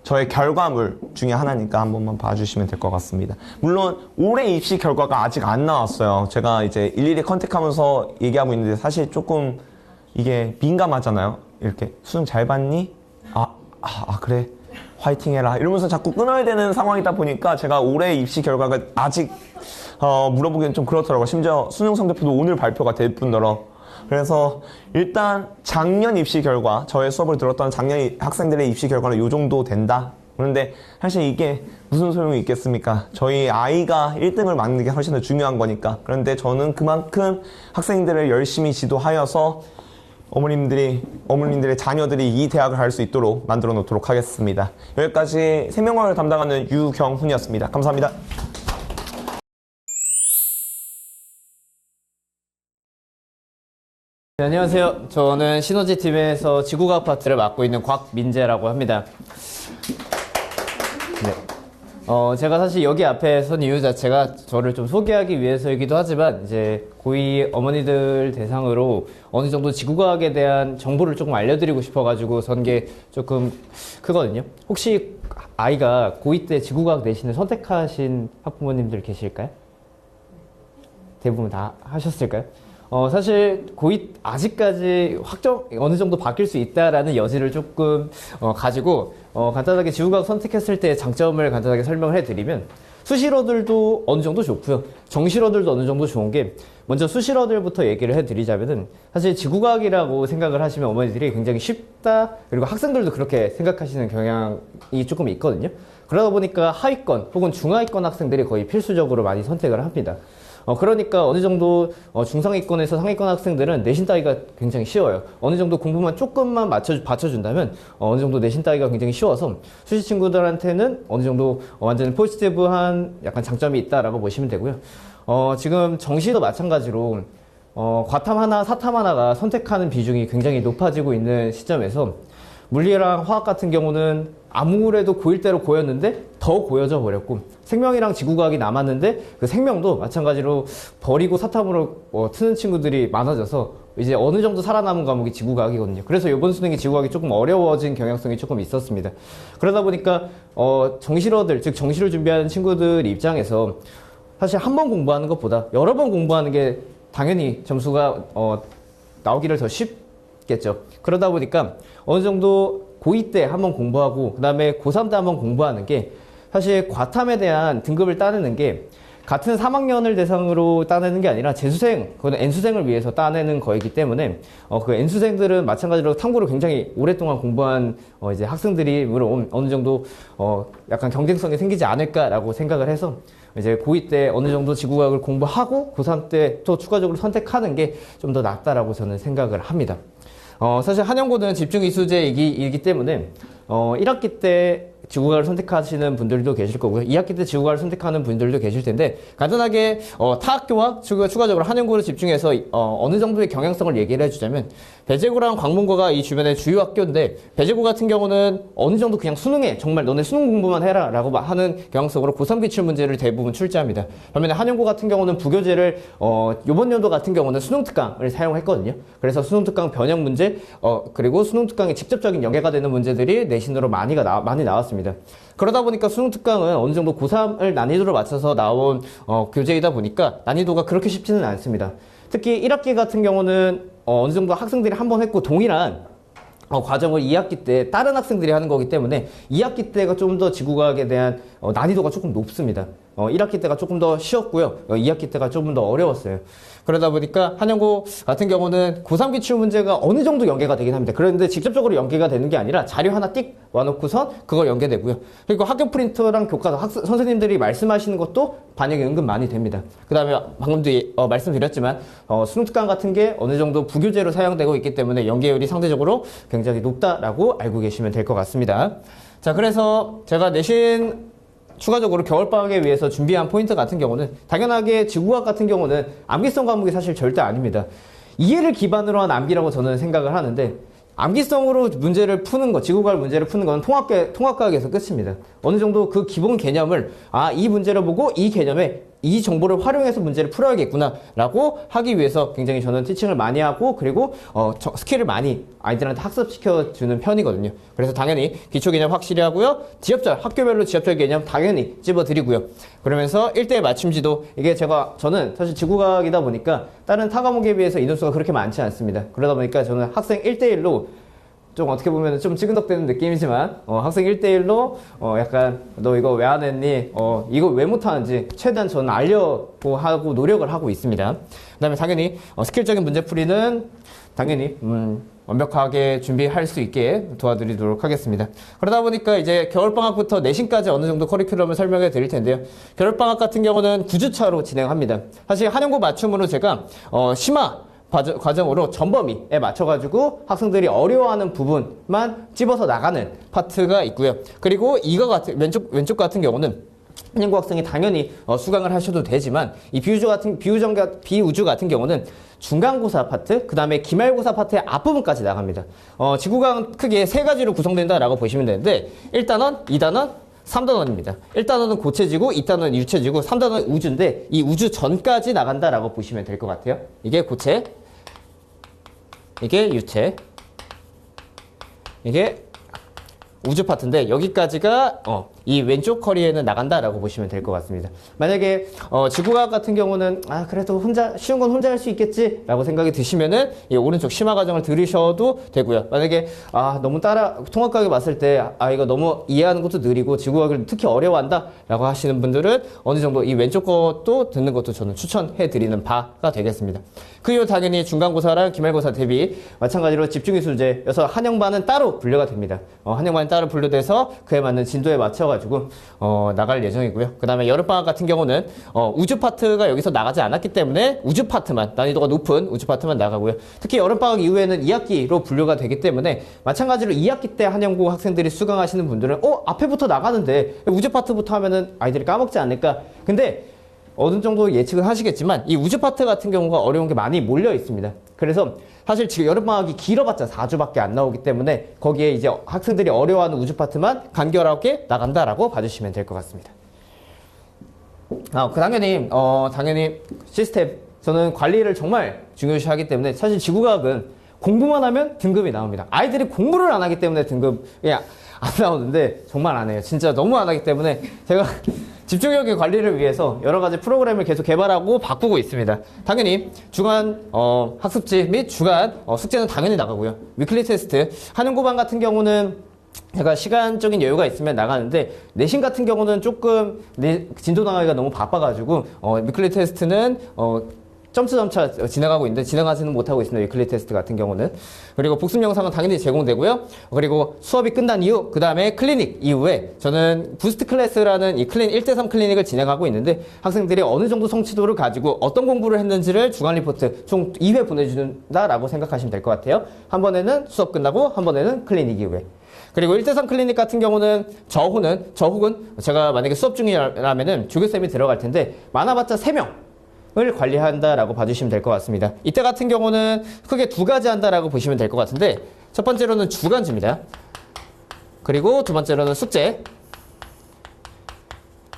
저의 결과물 중에 하나니까 한 번만 봐주시면 될 것 같습니다. 물론 올해 입시 결과가 아직 안 나왔어요. 제가 이제 일일이 컨택하면서 얘기하고 있는데 사실 조금 이게 민감하잖아요. 이렇게 수능 잘 봤니? 그래. 화이팅 해라 이러면서 자꾸 끊어야 되는 상황이다 보니까 제가 올해 입시 결과가 아직 물어보기엔 좀 그렇더라고요. 심지어 수능 성적표도 오늘 발표가 될 뿐더러. 그래서 일단 작년 입시 결과, 저의 수업을 들었던 작년 학생들의 입시 결과는 이 정도 된다. 그런데 사실 이게 무슨 소용이 있겠습니까? 저희 아이가 1등을 맞는 게 훨씬 더 중요한 거니까. 그런데 저는 그만큼 학생들을 열심히 지도하여서 어머님들의 자녀들이 이 대학을 갈 수 있도록 만들어 놓도록 하겠습니다. 여기까지 생명과학을 담당하는 유경훈이었습니다. 감사합니다. 네, 안녕하세요. 저는 시너지 팀에서 지구과학 파트를 맡고 있는 곽민재라고 합니다. 네. 제가 사실 여기 앞에 선 이유 자체가 저를 좀 소개하기 위해서이기도 하지만 이제 고이 어머니들 대상으로 어느 정도 지구과학에 대한 정보를 조금 알려드리고 싶어가지고 선 게 조금 크거든요. 혹시 아이가 고2 때 지구과학 내신을 선택하신 학부모님들 계실까요? 대부분 다 하셨을까요? 사실 고2 아직까지 어느 정도 바뀔 수 있다라는 여지를 조금 가지고 간단하게 지구과학 선택했을 때의 장점을 간단하게 설명을 해드리면 수시러들도 어느 정도 좋고요. 정시러들도 어느 정도 좋은 게 먼저 수시러들부터 얘기를 해드리자면은 사실 지구과학이라고 생각을 하시면 어머니들이 굉장히 쉽다, 그리고 학생들도 그렇게 생각하시는 경향이 조금 있거든요. 그러다 보니까 하위권 혹은 중하위권 학생들이 거의 필수적으로 많이 선택을 합니다. 그러니까 어느 정도 중상위권에서 상위권 학생들은 내신 따기가 굉장히 쉬워요. 어느 정도 공부만 조금만 받쳐준다면 어느 정도 내신 따기가 굉장히 쉬워서 수시 친구들한테는 어느 정도 완전 포지티브한 약간 장점이 있다라고 보시면 되고요. 지금 정시도 마찬가지로 과탐 하나, 사탐 하나가 선택하는 비중이 굉장히 높아지고 있는 시점에서 물리랑 화학 같은 경우는 아무래도 고1 때로 고였는데 더 고여져 버렸고, 생명이랑 지구과학이 남았는데 그 생명도 마찬가지로 버리고 사탐으로 트는 친구들이 많아져서 이제 어느 정도 살아남은 과목이 지구과학이거든요. 그래서 이번 수능이 지구과학이 조금 어려워진 경향성이 조금 있었습니다. 그러다 보니까 정시러들, 즉 정시를 준비하는 친구들 입장에서 사실 한 번 공부하는 것보다 여러 번 공부하는 게 당연히 점수가 나오기를 더 쉽겠죠. 그러다 보니까 어느 정도 고2 때 한번 공부하고 그 다음에 고3 때 한번 공부하는 게, 사실 과탐에 대한 등급을 따내는 게 같은 3학년을 대상으로 따내는 게 아니라 재수생, 그건 N수생을 위해서 따내는 거이기 때문에 그 N수생들은 마찬가지로 탐구를 굉장히 오랫동안 공부한 이제 학생들이 물론 어느 정도 약간 경쟁성이 생기지 않을까라고 생각을 해서 이제 고2 때 어느 정도 지구과학을 공부하고 고3 때 또 추가적으로 선택하는 게 좀 더 낫다라고 저는 생각을 합니다. 사실 한영고는 집중이수제이기 때문에 1학기 때 지구과학을 선택하시는 분들도 계실 거고요. 2학기 때 지구과학을 선택하는 분들도 계실 텐데, 간단하게 타 학교와 추가적으로 한영고를 집중해서 어느 정도의 경향성을 얘기를 해주자면, 배재고랑 광문고가 이 주변의 주요 학교인데, 배재고 같은 경우는 어느 정도 그냥 수능에 정말 너네 수능 공부만 해라 라고 하는 경향성으로 고3 기출 문제를 대부분 출제합니다. 반면에 한영고 같은 경우는 부교재를 이번 연도 같은 경우는 수능특강을 사용했거든요. 그래서 수능특강 변형 문제, 그리고 수능특강에 직접적인 연계가 되는 문제들이 내신으로 많이 나왔습니다. 그러다 보니까 수능특강은 어느 정도 고3을 난이도를 맞춰서 나온 교재이다 보니까 난이도가 그렇게 쉽지는 않습니다. 특히 1학기 같은 경우는 어느 정도 학생들이 한 번 했고 동일한 과정을 2학기 때 다른 학생들이 하는 거기 때문에 2학기 때가 좀 더 지구과학에 대한 난이도가 조금 높습니다. 1학기 때가 조금 더 쉬웠고요. 2학기 때가 조금 더 어려웠어요. 그러다 보니까 한영고 같은 경우는 고3 기출 문제가 어느 정도 연계가 되긴 합니다. 그런데 직접적으로 연계가 되는 게 아니라 자료 하나 띡 와놓고선 그걸 연계되고요. 그리고 학교 프린터랑 교과서 선생님들이 말씀하시는 것도 반영이 은근 많이 됩니다. 그 다음에 방금도 말씀드렸지만 수능특강 같은 게 어느 정도 부교재로 사용되고 있기 때문에 연계율이 상대적으로 굉장히 높다라고 알고 계시면 될 것 같습니다. 자, 그래서 제가 내신 추가적으로 겨울방학에 위해서 준비한 포인트 같은 경우는, 당연하게 지구과학 같은 경우는 암기성 과목이 사실 절대 아닙니다. 이해를 기반으로 한 암기라고 저는 생각을 하는데, 암기성으로 문제를 푸는 거, 지구과학 문제를 푸는 건 통합과학에서 끝입니다. 어느 정도 그 기본 개념을, 이 문제를 보고 이 개념에 이 정보를 활용해서 문제를 풀어야겠구나 라고 하기 위해서 굉장히 저는 티칭을 많이 하고, 그리고 스킬을 많이 아이들한테 학습시켜주는 편이거든요. 그래서 당연히 기초개념 확실히 하고요, 지엽절, 학교별로 지엽절 개념 당연히 찝어드리고요. 그러면서 1대1 맞춤지도, 이게 저는 사실 지구과학이다 보니까 다른 타 과목에 비해서 인원수가 그렇게 많지 않습니다. 그러다 보니까 저는 학생 1대1로 좀 어떻게 보면 좀 찌근덕대는 느낌이지만 학생 1대1로 약간 너 이거 왜 안 했니? 이거 왜 못하는지 최대한 저는 알려고 하고 노력을 하고 있습니다. 그 다음에 당연히 스킬적인 문제풀이는 당연히 완벽하게 준비할 수 있게 도와드리도록 하겠습니다. 그러다 보니까 이제 겨울방학부터 내신까지 어느 정도 커리큘럼을 설명해 드릴 텐데요. 겨울방학 같은 경우는 9주차로 진행합니다. 사실 한영고 맞춤으로 제가 심화 과정으로 전범위에 맞춰가지고 학생들이 어려워하는 부분만 찝어서 나가는 파트가 있고요. 그리고 이거 같은 왼쪽 같은 경우는 한영고 학생이 당연히 수강을 하셔도 되지만 이 비우주 같은 경우는 중간고사 파트, 그 다음에 기말고사 파트의 앞부분까지 나갑니다. 지구과학은 크게 세 가지로 구성된다라고 보시면 되는데 1단원, 2단원, 3단원입니다. 1단원은 고체지구, 2단원은 유체지구, 3단원은 우주인데 이 우주 전까지 나간다라고 보시면 될 것 같아요. 이게 고체, 이게 유체, 이게 우주 파트인데 여기까지가 이 왼쪽 커리에는 나간다라고 보시면 될 것 같습니다. 만약에 지구과학 같은 경우는 그래도 쉬운 건 혼자 할 수 있겠지 라고 생각이 드시면은 이 오른쪽 심화 과정을 들으셔도 되고요. 만약에 너무 통합과학에 봤을 때 이거 너무 이해하는 것도 느리고 지구과학을 특히 어려워한다 라고 하시는 분들은 어느 정도 이 왼쪽 것도 듣는 것도 저는 추천해 드리는 바가 되겠습니다. 그 이후 당연히 중간고사랑 기말고사 대비 마찬가지로 집중이 소재여서 한영반은 따로 분류가 됩니다. 한영반은 따로 분류돼서 그에 맞는 진도에 맞춰가지고 나갈 예정이고요. 그 다음에 여름방학 같은 경우는 우주 파트가 여기서 나가지 않았기 때문에 우주 파트만, 난이도가 높은 우주 파트만 나가고요. 특히 여름방학 이후에는 2학기로 분류가 되기 때문에 마찬가지로 2학기 때 한영고 학생들이 수강하시는 분들은 앞에부터 나가는데 우주 파트부터 하면은 아이들이 까먹지 않을까. 근데 어느 정도 예측은 하시겠지만 이 우주 파트 같은 경우가 어려운 게 많이 몰려 있습니다. 그래서 사실 지금 여름방학이 길어봤자 4주밖에 안 나오기 때문에 거기에 이제 학생들이 어려워하는 우주 파트만 간결하게 나간다라고 봐주시면 될 것 같습니다. 당연히 시스템, 저는 관리를 정말 중요시하기 때문에 사실 지구과학은 공부만 하면 등급이 나옵니다. 아이들이 공부를 안 하기 때문에 등급이 안 나오는데 정말 안 해요. 진짜 너무 안 하기 때문에 제가 집중력의 관리를 위해서 여러 가지 프로그램을 계속 개발하고 바꾸고 있습니다. 당연히 주간 학습지 및 주간 숙제는 당연히 나가고요. 위클리 테스트, 한영고반 같은 경우는 제가 시간적인 여유가 있으면 나가는데 내신 같은 경우는 조금 진도 나가기가 너무 바빠가지고 위클리 테스트는 점차 지나가고 있는데 진행하지는 못하고 있습니다. 위클리 테스트 같은 경우는. 그리고 복습 영상은 당연히 제공되고요. 그리고 수업이 끝난 이후, 그 다음에 클리닉 이후에 저는 부스트 클래스라는 이 1대3 클리닉을 진행하고 있는데 학생들이 어느 정도 성취도를 가지고 어떤 공부를 했는지를 주간 리포트 총 2회 보내준다라고 생각하시면 될 것 같아요. 한 번에는 수업 끝나고 한 번에는 클리닉 이후에. 그리고 1대3 클리닉 같은 경우는 저 혹은 제가 만약에 수업 중이라면은 조교쌤이 들어갈 텐데 많아봤자 3명. 을 관리한다라고 봐주시면 될 것 같습니다. 이때 같은 경우는 크게 두 가지 한다라고 보시면 될 것 같은데 첫 번째로는 주간지입니다. 그리고 두 번째로는 숙제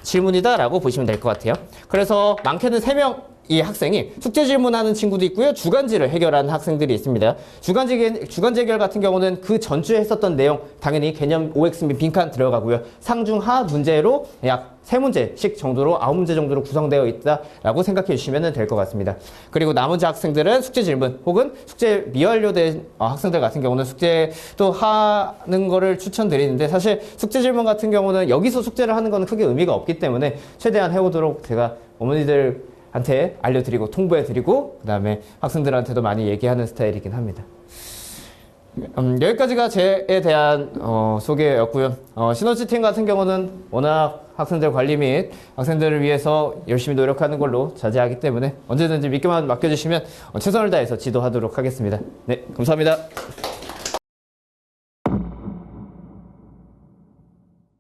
질문이다라고 보시면 될 것 같아요. 그래서 많게는 3명 이 학생이 숙제 질문하는 친구도 있고요. 주간지를 해결하는 학생들이 있습니다. 주간지 해결 같은 경우는 그 전주에 했었던 내용 당연히 개념 OX 및 빈칸 들어가고요. 상중하 문제로 약 3문제씩 정도로 9문제 정도로 구성되어 있다라고 생각해 주시면 될 것 같습니다. 그리고 나머지 학생들은 숙제 질문 혹은 숙제 미완료된 학생들 같은 경우는 숙제도 하는 거를 추천드리는데 사실 숙제 질문 같은 경우는 여기서 숙제를 하는 거는 크게 의미가 없기 때문에 최대한 해오도록 제가 어머니들한테 알려드리고 통보해드리고 그 다음에 학생들한테도 많이 얘기하는 스타일이긴 합니다. 여기까지가 제에 대한 소개였고요. 시너지 팀 같은 경우는 워낙 학생들 관리 및 학생들을 위해서 열심히 노력하는 걸로 자제하기 때문에 언제든지 믿기만 맡겨주시면 최선을 다해서 지도하도록 하겠습니다. 네, 감사합니다.